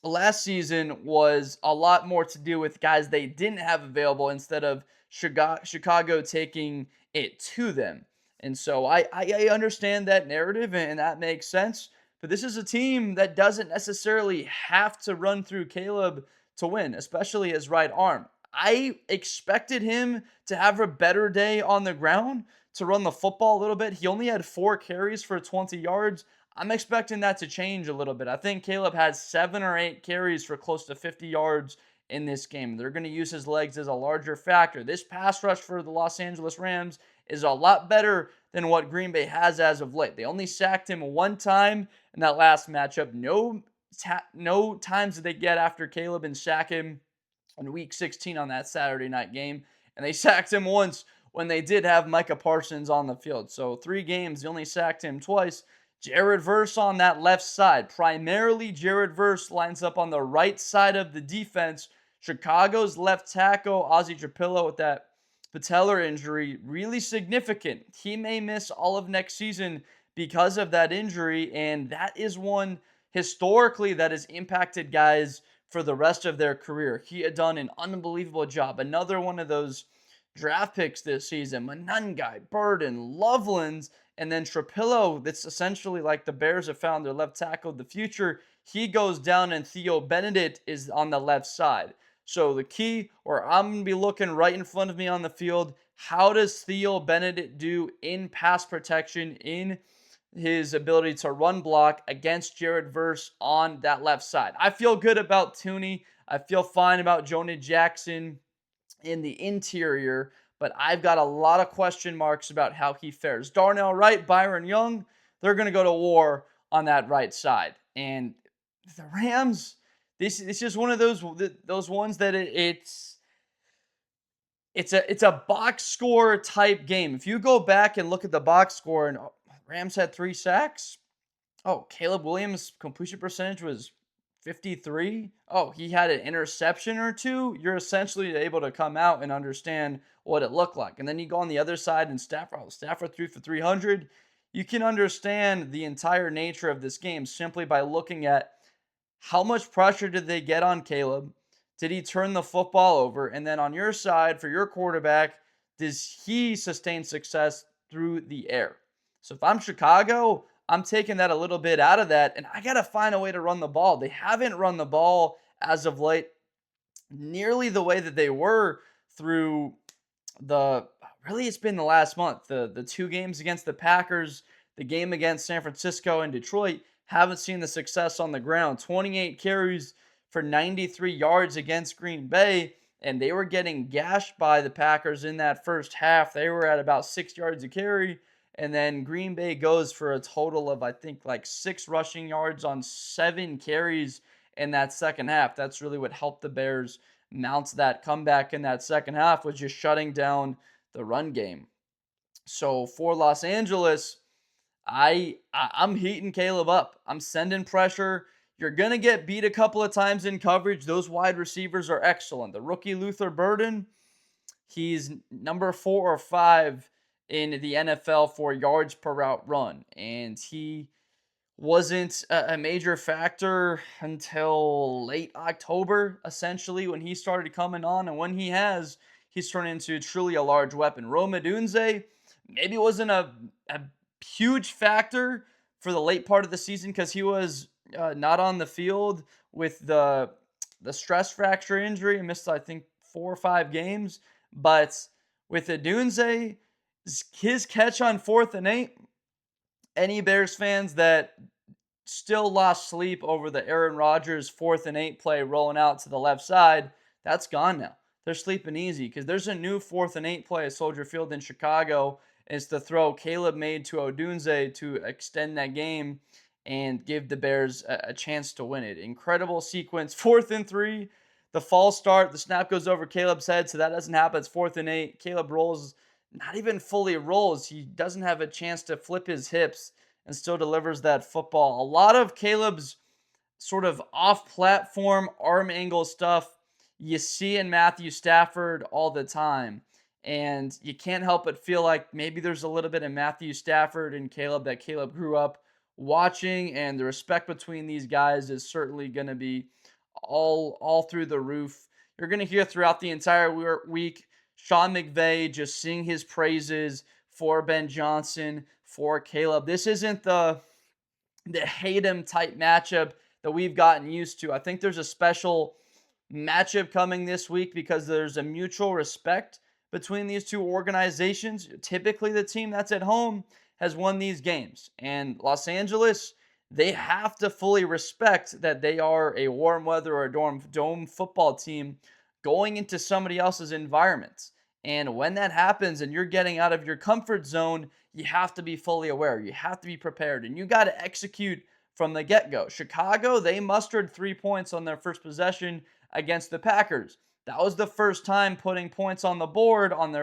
last season was a lot more to do with guys they didn't have available instead of Chicago taking it to them. And so I understand that narrative, and that makes sense. But this is a team that doesn't necessarily have to run through Caleb to win, especially his right arm. I expected him to have a better day on the ground, to run the football a little bit. He only had 4 carries for 20 yards. I'm expecting that to change a little bit. I think Caleb has 7 or 8 carries for close to 50 yards in this game. They're going to use his legs as a larger factor. This pass rush for the Los Angeles Rams is a lot better than what Green Bay has as of late. They only sacked him 1 time in that last matchup. No times did they get after Caleb and sack him in Week 16 on that Saturday night game. And they sacked him once when they did have Micah Parsons on the field. So 3 games, they only sacked him twice. Jared Verse on that left side. Primarily, Jared Verse lines up on the right side of the defense. Chicago's left tackle, Ozzie Trapillo, with that patellar injury, really significant. He may miss all of next season because of that injury, and that is one historically that has impacted guys for the rest of their career. He had done an unbelievable job. Another one of those draft picks this season. Monangai, Burden, Loveland, and then Trapillo, that's essentially like the Bears have found their left tackle of the future. He goes down, and Theo Benedict is on the left side. So the key, or I'm going to be looking right in front of me on the field, how does Theo Benedict do in pass protection, in his ability to run block against Jared Verse on that left side? I feel good about Tooney. I feel fine about Jonah Jackson in the interior, but I've got a lot of question marks about how he fares. Darnell Wright, Byron Young, they're going to go to war on that right side. And the Rams, this is one of those ones that it's a box score type game. If you go back and look at the box score, and Rams had 3 sacks. Oh, Caleb Williams' completion percentage was 53. Oh, he had an interception or 2. You're essentially able to come out and understand what it looked like. And then you go on the other side, and Stafford threw for 300. You can understand the entire nature of this game simply by looking at how much pressure did they get on Caleb? Did he turn the football over? And then on your side, for your quarterback, does he sustain success through the air? So if I'm Chicago, I'm taking that a little bit out of that, and I got to find a way to run the ball. They haven't run the ball as of late nearly the way that they were through the really it's been the last month. The two games against the Packers, the game against San Francisco and Detroit, haven't seen the success on the ground. 28 carries for 93 yards against Green Bay, and they were getting gashed by the Packers in that first half. They were at about 6 yards a carry, and then Green Bay goes for a total of, I think, like 6 rushing yards on 7 carries in that second half. That's really what helped the Bears mount that comeback in that second half, was just shutting down the run game. So for Los Angeles, I'm heating Caleb up. I'm sending pressure. You're gonna get beat a couple of times in coverage. Those wide receivers are excellent. The rookie Luther Burden, he's number 4 or 5 in the NFL for yards per route run, and he wasn't a major factor until late October, essentially, when he started coming on. And when he has, he's turned into truly a large weapon. Rome Odunze maybe wasn't a huge factor for the late part of the season because he was not on the field with the stress fracture injury and missed, I think, 4 or 5 games. But with Odunze, his catch on 4th and 8, any Bears fans that still lost sleep over the Aaron Rodgers 4th and 8 play rolling out to the left side, that's gone now. They're sleeping easy because there's a new 4th and 8 play at Soldier Field in Chicago. It's the throw Caleb made to Odunze to extend that game and give the Bears a chance to win it. Incredible sequence. 4th and 3, the false start. The snap goes over Caleb's head, so that doesn't happen. It's 4th and 8. Caleb rolls, not even fully rolls. He doesn't have a chance to flip his hips and still delivers that football. A lot of Caleb's sort of off-platform arm angle stuff you see in Matthew Stafford all the time. And you can't help but feel like maybe there's a little bit of Matthew Stafford and Caleb that Caleb grew up watching, and the respect between these guys is certainly going to be all through the roof. You're going to hear throughout the entire week Sean McVay just sing his praises for Ben Johnson, for Caleb. This isn't the hate him type matchup that we've gotten used to. I think there's a special matchup coming this week because there's a mutual respect between these two organizations. Typically, the team that's at home has won these games. And Los Angeles, they have to fully respect that they are a warm weather or dome football team going into somebody else's environment. And when that happens and you're getting out of your comfort zone, you have to be fully aware. You have to be prepared. And you got to execute from the get-go. Chicago, they mustered 3 points on their first possession against the Packers. That was the first time putting points on the board on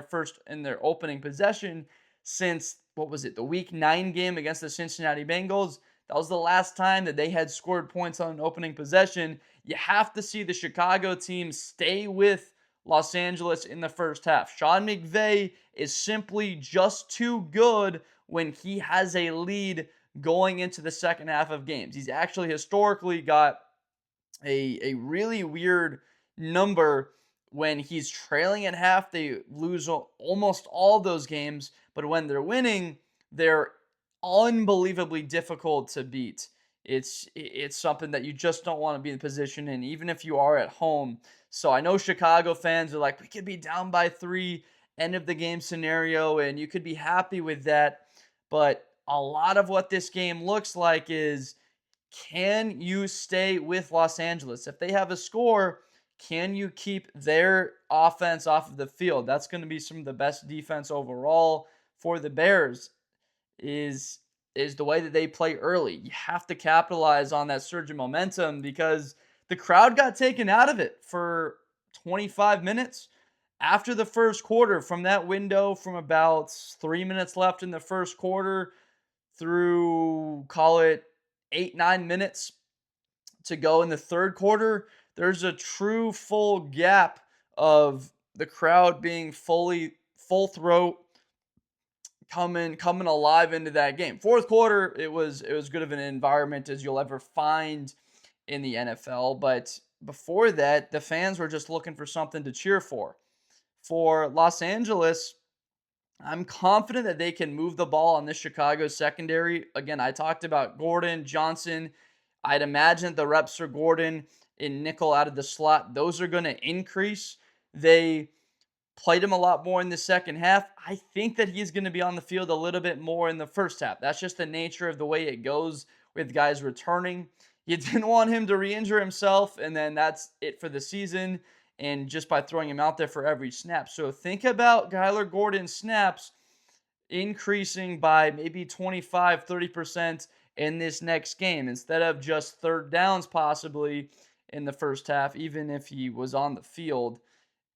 in their opening possession since, the Week 9 game against the Cincinnati Bengals. That was the last time that they had scored points on an opening possession. You have to see the Chicago team stay with Los Angeles in the first half. Sean McVay is simply just too good when he has a lead going into the second half of games. He's actually historically got a really weird number when he's trailing at half. They lose almost all those games, but when they're winning, they're unbelievably difficult to beat. It's something that you just don't want to be in position in, even if you are at home. So I know Chicago fans are like, we could be down by 3, end of the game scenario, and you could be happy with that. But a lot of what this game looks like is, can you stay with Los Angeles? If they have a score, can you keep their offense off of the field? That's going to be some of the best defense overall for the Bears, is the way that they play early. You have to capitalize on that surge of momentum because the crowd got taken out of it for 25 minutes after the first quarter. From that window from about 3 minutes left in the first quarter through, call it, 8-9 minutes to go in the third quarter, there's a true full gap of the crowd being full throat, coming alive into that game. Fourth quarter, it was good of an environment as you'll ever find in the NFL, but before that, the fans were just looking for something to cheer for. For Los Angeles, I'm confident that they can move the ball on this Chicago secondary. Again, I talked about Gordon, Johnson. I'd imagine the reps for Gordon in nickel out of the slot, those are going to increase. They played him a lot more in the second half. I think that he's going to be on the field a little bit more in the first half. That's just the nature of the way it goes with guys returning. You didn't want him to re-injure himself, and then that's it for the season, and just by throwing him out there for every snap. So think about Kyler Gordon's snaps increasing by maybe 25, 30% in this next game instead of just third downs possibly in the first half, even if he was on the field,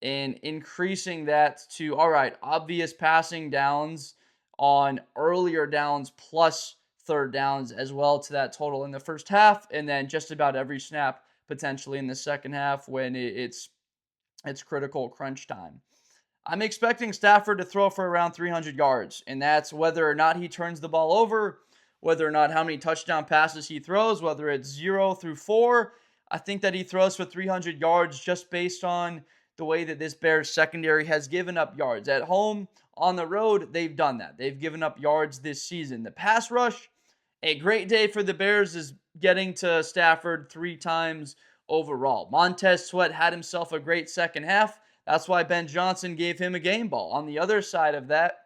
and increasing that to, all right, obvious passing downs on earlier downs plus third downs as well to that total in the first half, and then just about every snap potentially in the second half when it's critical crunch time. I'm expecting Stafford to throw for around 300 yards, and that's whether or not he turns the ball over, whether or not how many touchdown passes he throws, whether it's 0 through 4. I think that he throws for 300 yards just based on the way that this Bears secondary has given up yards. At home, on the road, they've done that. They've given up yards this season. The pass rush, a great day for the Bears is getting to Stafford 3 times overall. Montez Sweat had himself a great second half. That's why Ben Johnson gave him a game ball. On the other side of that,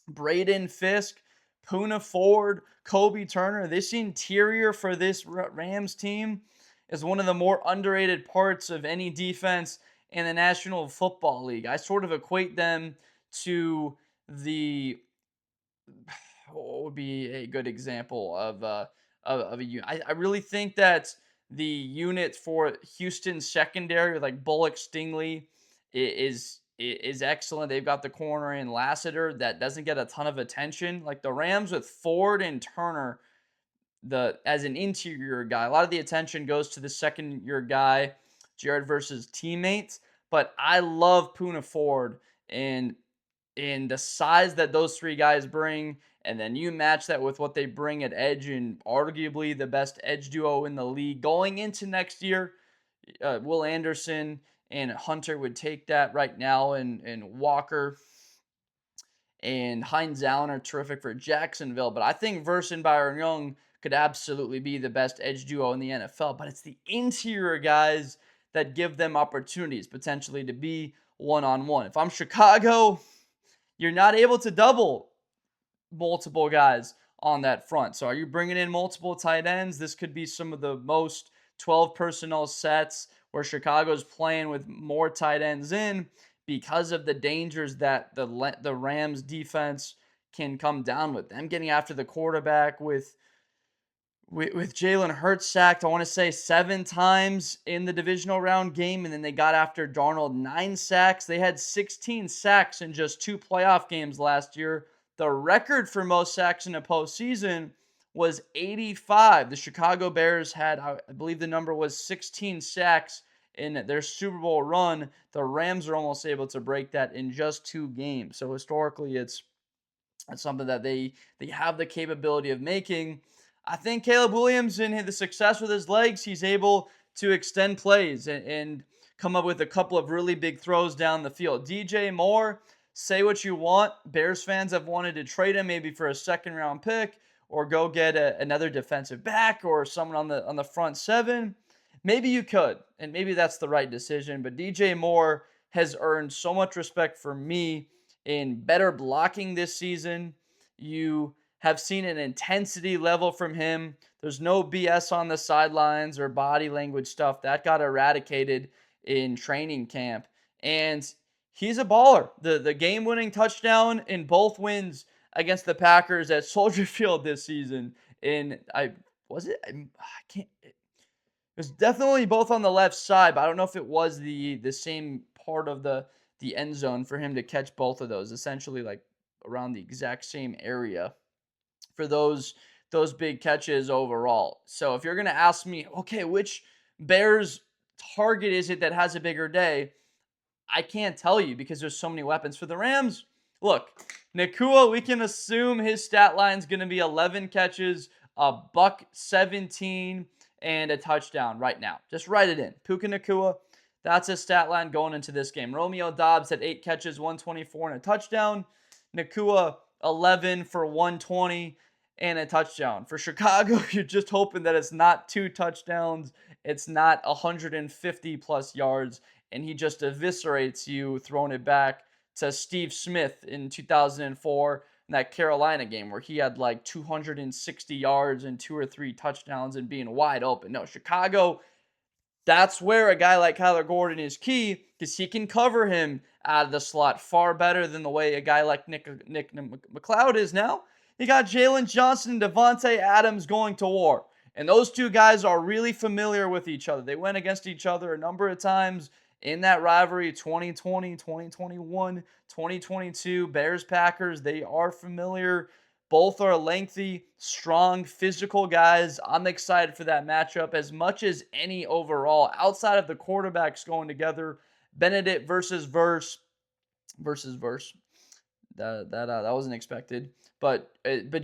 Braden Fisk, Poona Ford, Colby Turner, this interior for this Rams team is one of the more underrated parts of any defense in the National Football League. I sort of equate them to the, what would be a good example of a unit? I really think that the unit for Houston's secondary, like Bullock, Stingley, is excellent. They've got the corner in Lassiter that doesn't get a ton of attention. Like the Rams with Ford and Turner, as an interior guy, a lot of the attention goes to the second year guy, Jared versus teammates. But I love Poona Ford and the size that those 3 guys bring, and then you match that with what they bring at edge, and arguably the best edge duo in the league going into next year. Will Anderson and Hunter would take that right now, and Walker and Hines Allen are terrific for Jacksonville. But I think Verse and Byron Young could absolutely be the best edge duo in the NFL. But it's the interior guys that give them opportunities potentially to be one-on-one. If I'm Chicago, you're not able to double multiple guys on that front. So are you bringing in multiple tight ends? This could be some of the most 12 personnel sets where Chicago's playing with more tight ends in because of the dangers that the Rams defense can come down with. Them getting after the quarterback with Jalen Hurts sacked, I want to say 7 times in the divisional round game, and then they got after Darnold 9 sacks. They had 16 sacks in just 2 playoff games last year. The record for most sacks in a postseason was 85. The Chicago Bears had, I believe the number was 16 sacks in their Super Bowl run. The Rams are almost able to break that in just 2 games. So historically, it's something that they have the capability of making. I think Caleb Williams, in the success with his legs, he's able to extend plays and come up with a couple of really big throws down the field. DJ Moore, say what you want. Bears fans have wanted to trade him maybe for a second-round pick or go get another defensive back or someone on the front 7. Maybe you could, and maybe that's the right decision. But DJ Moore has earned so much respect for me in better blocking this season. You have seen an intensity level from him. There's no BS on the sidelines or body language stuff. That got eradicated in training camp. And he's a baller. The game-winning touchdown in both wins against the Packers at Soldier Field this season. It was definitely both on the left side, but I don't know if it was the same part of the end zone for him to catch both of those, essentially like around the exact same area for those big catches overall. So if you're going to ask me, okay, which Bears target is it that has a bigger day? I can't tell you because there's so many weapons. For the Rams, look, Nacua, we can assume his stat line is going to be 11 catches, $117, and a touchdown right now. Just write it in. Puka Nacua, that's his stat line going into this game. Romeo Doubs had 8 catches, 124, and a touchdown. Nacua, 11 for 120 and a touchdown. For Chicago, you're just hoping that it's not 2 touchdowns It's not 150 plus yards, and he just eviscerates you, throwing it back to Steve Smith in 2004 in that Carolina game where he had like 260 yards and 2 or 3 touchdowns and being wide open. No, Chicago, that's where a guy like Kyler Gordon is key because he can cover him out of the slot far better than the way a guy like Nick McLeod is now. You got Jalen Johnson and Davante Adams going to war. And those two guys are really familiar with each other. They went against each other a number of times in that rivalry, 2020, 2021, 2022, Bears-Packers. They are familiar. Both are lengthy, strong, physical guys. I'm excited for that matchup as much as any overall. Outside of the quarterbacks going together, Benedict versus Verse. That wasn't expected. But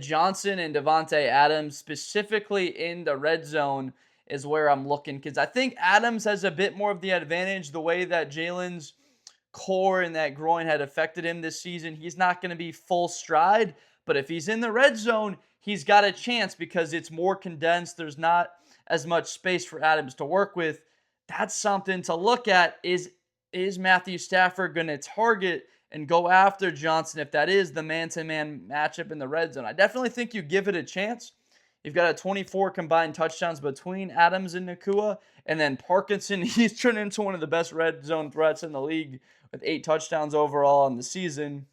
Johnson and Davante Adams, specifically in the red zone, is where I'm looking. Because I think Adams has a bit more of the advantage the way that Jalen's core and that groin had affected him this season. He's not going to be full stride. But if he's in the red zone, he's got a chance because it's more condensed. There's not as much space for Adams to work with. That's something to look at. Is Matthew Stafford going to target and go after Johnson if that is the man-to-man matchup in the red zone? I definitely think you give it a chance. You've got a 24 combined touchdowns between Adams and Nacua. And then Parkinson, he's turned into one of the best red zone threats in the league with 8 touchdowns overall in the season.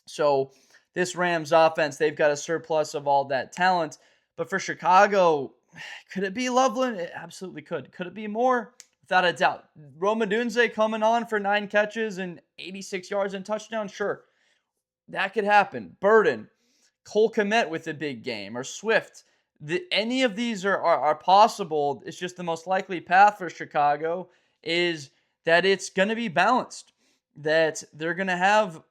So this Rams offense, they've got a surplus of all that talent. But for Chicago, could it be Loveland? It absolutely could. Could it be more? Without a doubt. Rome Odunze coming on for 9 catches and 86 yards and touchdown? Sure. That could happen. Burden. Cole Kmet with a big game. Or Swift. Any of these are possible. It's just the most likely path for Chicago is that it's going to be balanced. That they're going to have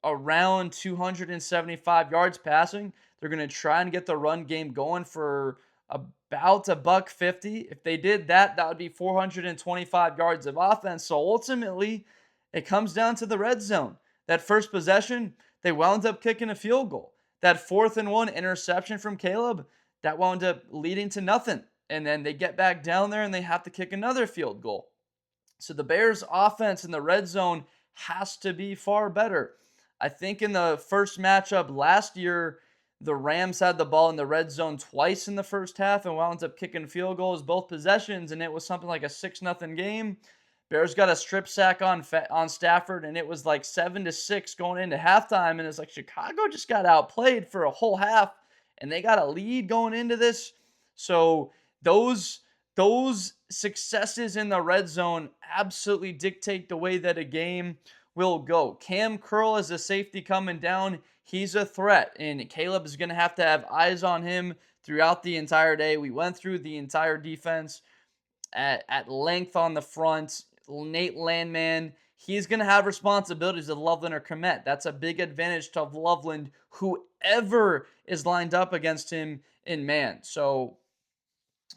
around 275 yards passing. They're going to try and get the run game going for about $150. If they did that, that would be 425 yards of offense. So ultimately, it comes down to the red zone. That first possession, they wound up kicking a field goal. That 4th and 1 interception from Caleb, that wound up leading to nothing. And then they get back down there and they have to kick another field goal. So the Bears' offense in the red zone has to be far better. I think in the first matchup last year, the Rams had the ball in the red zone twice in the first half and wound up kicking field goals both possessions, and it was something like a 6-0 game. Bears got a strip sack on Stafford, and it was like 7-6 going into halftime, and it's like Chicago just got outplayed for a whole half, and they got a lead going into this. So those successes in the red zone absolutely dictate the way that a game will go. Cam Curl is a safety coming down. He's a threat, and Caleb is going to have eyes on him throughout the entire day. We went through the entire defense at length on the front. Nate Landman, he's going to have responsibilities of Loveland or Kmet. That's a big advantage to Loveland, whoever is lined up against him in man. So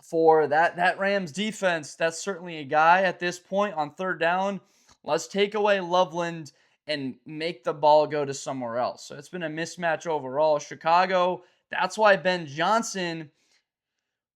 for that Rams defense, that's certainly a guy at this point on 3rd down. Let's take away Loveland and make the ball go to somewhere else. So it's been a mismatch overall. Chicago, that's why Ben Johnson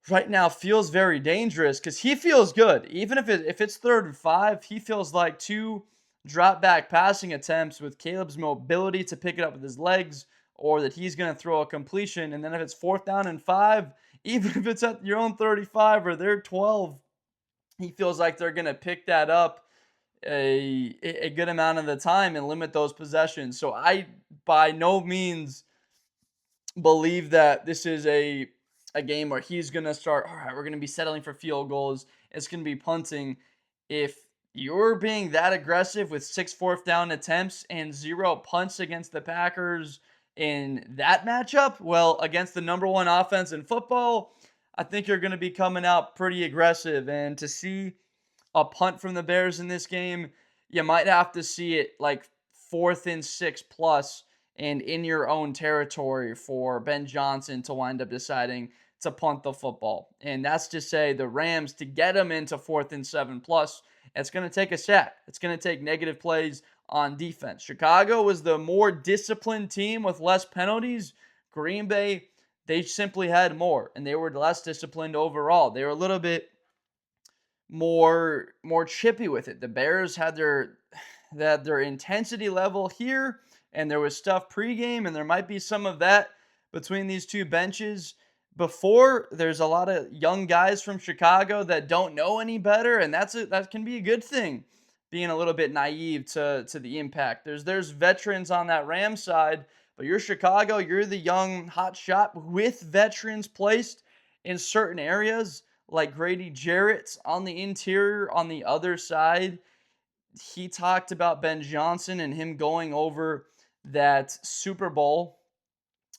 right now feels very dangerous because he feels good. Even if it's 3rd and 5, he feels like 2 drop back passing attempts with Caleb's mobility to pick it up with his legs, or that he's going to throw a completion. And then if it's 4th down and 5, even if it's at your own 35 or their 12, he feels like they're going to pick that up a good amount of the time and limit those possessions. So I by no means believe that this is a game where he's going to start, all right, we're going to be settling for field goals. It's going to be punting. If you're being that aggressive with 6 4th down attempts and 0 punts against the Packers in that matchup, well, against the number 1 offense in football, I think you're going to be coming out pretty aggressive. And to see a punt from the Bears in this game, you might have to see it like 4th and 6 plus and in your own territory for Ben Johnson to wind up deciding to punt the football. And that's to say the Rams, to get them into 4th and 7 plus, it's going to take a sack. It's going to take negative plays on defense. Chicago was the more disciplined team with less penalties. Green Bay, they simply had more, and they were less disciplined overall. They were a little bit more chippy with it. The Bears had their intensity level here, and there was stuff pregame, and there might be some of that between these two benches. Before, there's a lot of young guys from Chicago that don't know any better, and that can be a good thing, being a little bit naive to the impact. There's veterans on that Rams side, but you're Chicago, you're the young hot shot with veterans placed in certain areas, like Grady Jarrett on the interior on the other side. He talked about Ben Johnson and him going over that Super Bowl,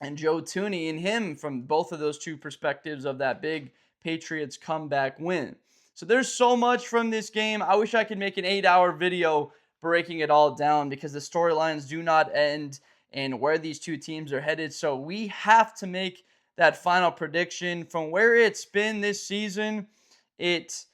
and Joe Tooney and him from both of those two perspectives of that big Patriots comeback win. So there's so much from this game. I wish I could make an 8-hour video breaking it all down, because the storylines do not end and where these two teams are headed. So we have to make that final prediction. From where it's been this season, it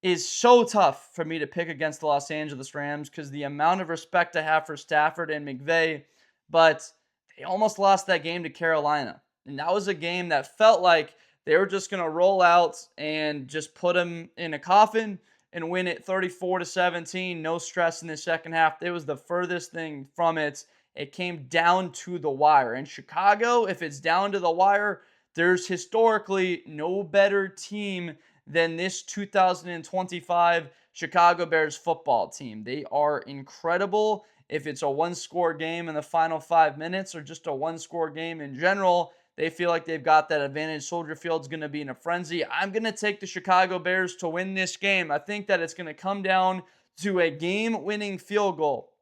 is so tough for me to pick against the Los Angeles Rams because the amount of respect I have for Stafford and McVay, but they almost lost that game to Carolina. And that was a game that felt like they were just going to roll out and just put them in a coffin and win it 34-17. No stress in the second half. It was the furthest thing from it. It came down to the wire. In Chicago, if it's down to the wire, there's historically no better team than this 2025 Chicago Bears football team. They are incredible. If it's a one-score game in the final 5 minutes or just a one-score game in general, they feel like they've got that advantage. Soldier Field's going to be in a frenzy. I'm going to take the Chicago Bears to win this game. I think that it's going to come down to a game-winning field goal.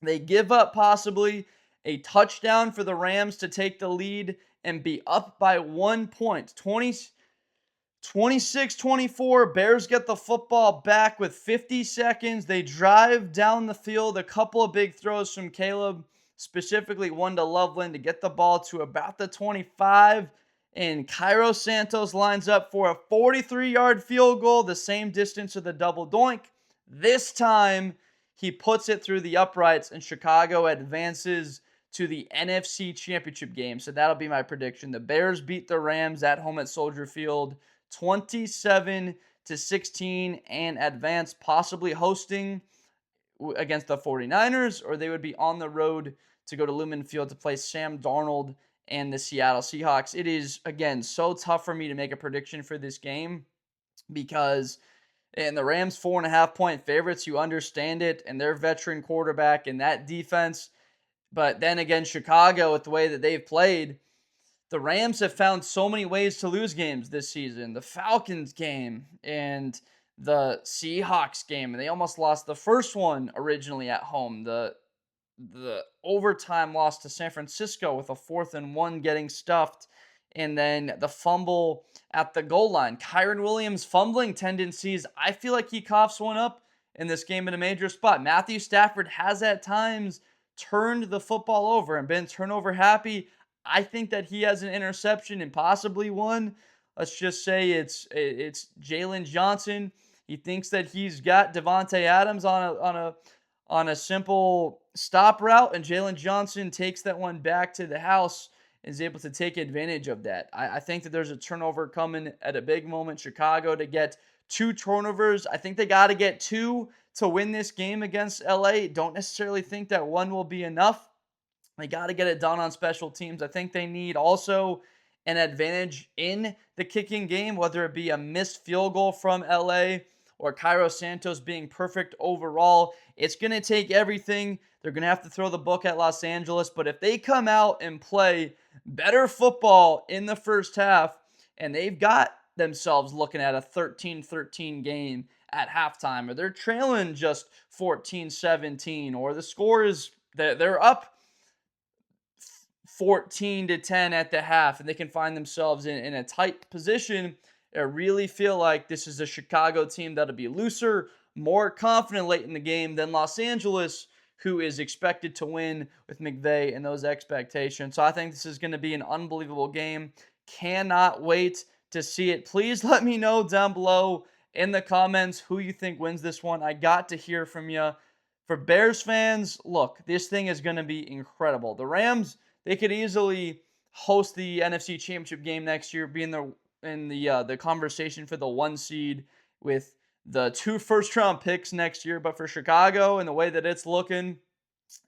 They give up possibly a touchdown for the Rams to take the lead and be up by 1 point. 26-24, Bears get the football back with 50 seconds. They drive down the field, a couple of big throws from Caleb, specifically one to Loveland to get the ball to about the 25. And Cairo Santos lines up for a 43-yard field goal, the same distance of the double doink. This time, he puts it through the uprights, and Chicago advances to the NFC Championship game. So that'll be my prediction. The Bears beat the Rams at home at Soldier Field 27-16 and advance, possibly hosting against the 49ers, or they would be on the road to go to Lumen Field to play Sam Darnold and the Seattle Seahawks. It is, again, so tough for me to make a prediction for this game because and the Rams 4.5-point favorites, you understand it, and their veteran quarterback and that defense. But then again, Chicago, with the way that they've played, the Rams have found so many ways to lose games this season. The Falcons game and the Seahawks game, and they almost lost the first one originally at home. The overtime loss to San Francisco with a 4th and 1 getting stuffed, and then the fumble at the goal line. Kyren Williams' fumbling tendencies, I feel like he coughs one up in this game in a major spot. Matthew Stafford has at times turned the football over and been turnover happy. I think that he has an interception and possibly one. Let's just say it's Jalen Johnson. He thinks that he's got Davante Adams on a simple stop route, and Jalen Johnson takes that one back to the house and is able to take advantage of that. I think that there's a turnover coming at a big moment. Chicago to get 2 turnovers. I think they got to get 2 to win this game against LA. Don't necessarily think that 1 will be enough. They got to get it done on special teams. I think they need also an advantage in the kicking game, whether it be a missed field goal from LA or Cairo Santos being perfect overall. It's going to take everything. They're going to have to throw the book at Los Angeles. But if they come out and play better football in the first half, and they've got themselves looking at a 13-13 game at halftime, or they're trailing just 14-17, or the score is they're up 14-10 at the half, and they can find themselves in a tight position, I really feel like this is a Chicago team that'll be looser, more confident late in the game than Los Angeles, who is expected to win with McVay and those expectations. So I think this is going to be an unbelievable game. Cannot wait to see it. Please let me know down below in the comments who you think wins this one. I got to hear from you. For Bears fans, look, this thing is going to be incredible. The Rams, they could easily host the NFC Championship game next year, be in the conversation for the 1 seed with the 2 first-round picks next year. But for Chicago and the way that it's looking,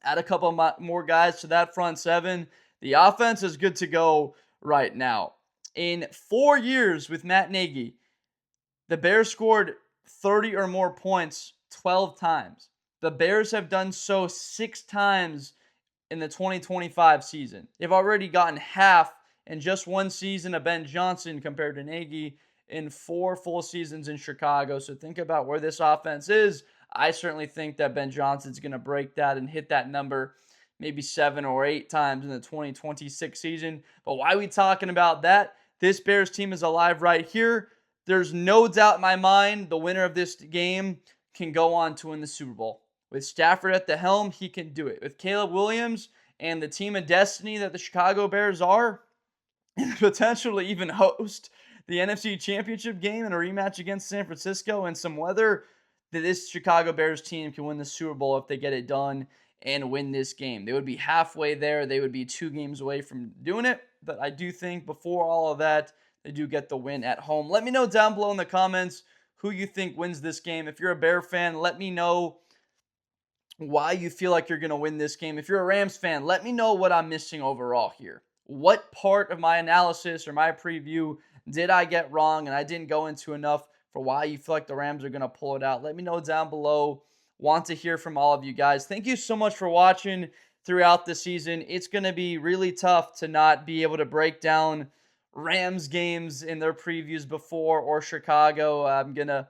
add a couple more guys to that front seven. The offense is good to go right now. In 4 years with Matt Nagy, the Bears scored 30 or more points 12 times. The Bears have done so 6 times in the 2025 season. They've already gotten half in just 1 season of Ben Johnson compared to Nagy in 4 full seasons in Chicago. So think about where this offense is. I certainly think that Ben Johnson's going to break that and hit that number maybe 7 or 8 times in the 2026 season. But why are we talking about that? This Bears team is alive right here. There's no doubt in my mind the winner of this game can go on to win the Super Bowl. With Stafford at the helm, he can do it. With Caleb Williams and the team of destiny that the Chicago Bears are, and potentially even host the NFC Championship game in a rematch against San Francisco and some weather, that this Chicago Bears team can win the Super Bowl if they get it done and win this game. They would be halfway there. They would be 2 games away from doing it. But I do think before all of that, they do get the win at home. Let me know down below in the comments who you think wins this game. If you're a Bear fan, let me know why you feel like you're going to win this game. If you're a Rams fan, let me know what I'm missing overall here. What part of my analysis or my preview did I get wrong and I didn't go into enough for why you feel like the Rams are going to pull it out? Let me know down below. Want to hear from all of you guys. Thank you so much for watching throughout the season. It's going to be really tough to not be able to break down Rams games in their previews before or Chicago. I'm going to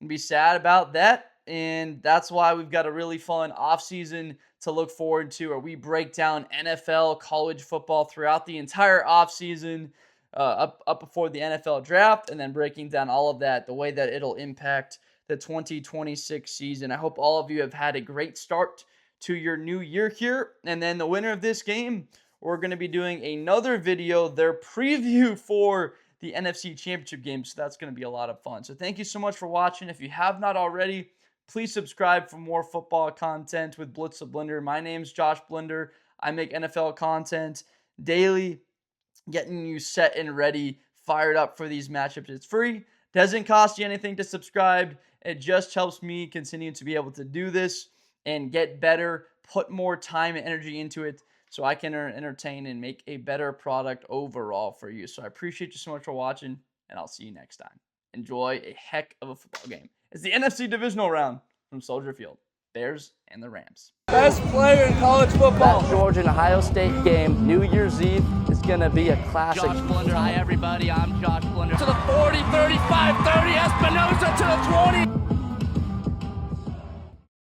be sad about that. And that's why we've got a really fun offseason to look forward to, where we break down NFL, college football throughout the entire offseason, up before the NFL draft, and then breaking down all of that, the way that it'll impact the 2026 season. I hope all of you have had a great start to your new year here. And then the winner of this game, we're going to be doing another video, their preview for the NFC Championship game. So that's going to be a lot of fun. So thank you so much for watching. If you have not already, please subscribe for more football content with Blitz the Blender. My name's Josh Blender. I make NFL content daily, getting you set and ready, fired up for these matchups. It's free. Doesn't cost you anything to subscribe. It just helps me continue to be able to do this and get better, put more time and energy into it so I can entertain and make a better product overall for you. So I appreciate you so much for watching, and I'll see you next time. Enjoy a heck of a football game. It's the NFC Divisional round from Soldier Field. Bears and the Rams. Best player in college football. That Georgia and Ohio State game, New Year's Eve, is going to be a classic. Josh Blender, hi everybody, I'm Josh Blender. To the 40, 35, 30, Espinosa to the 20.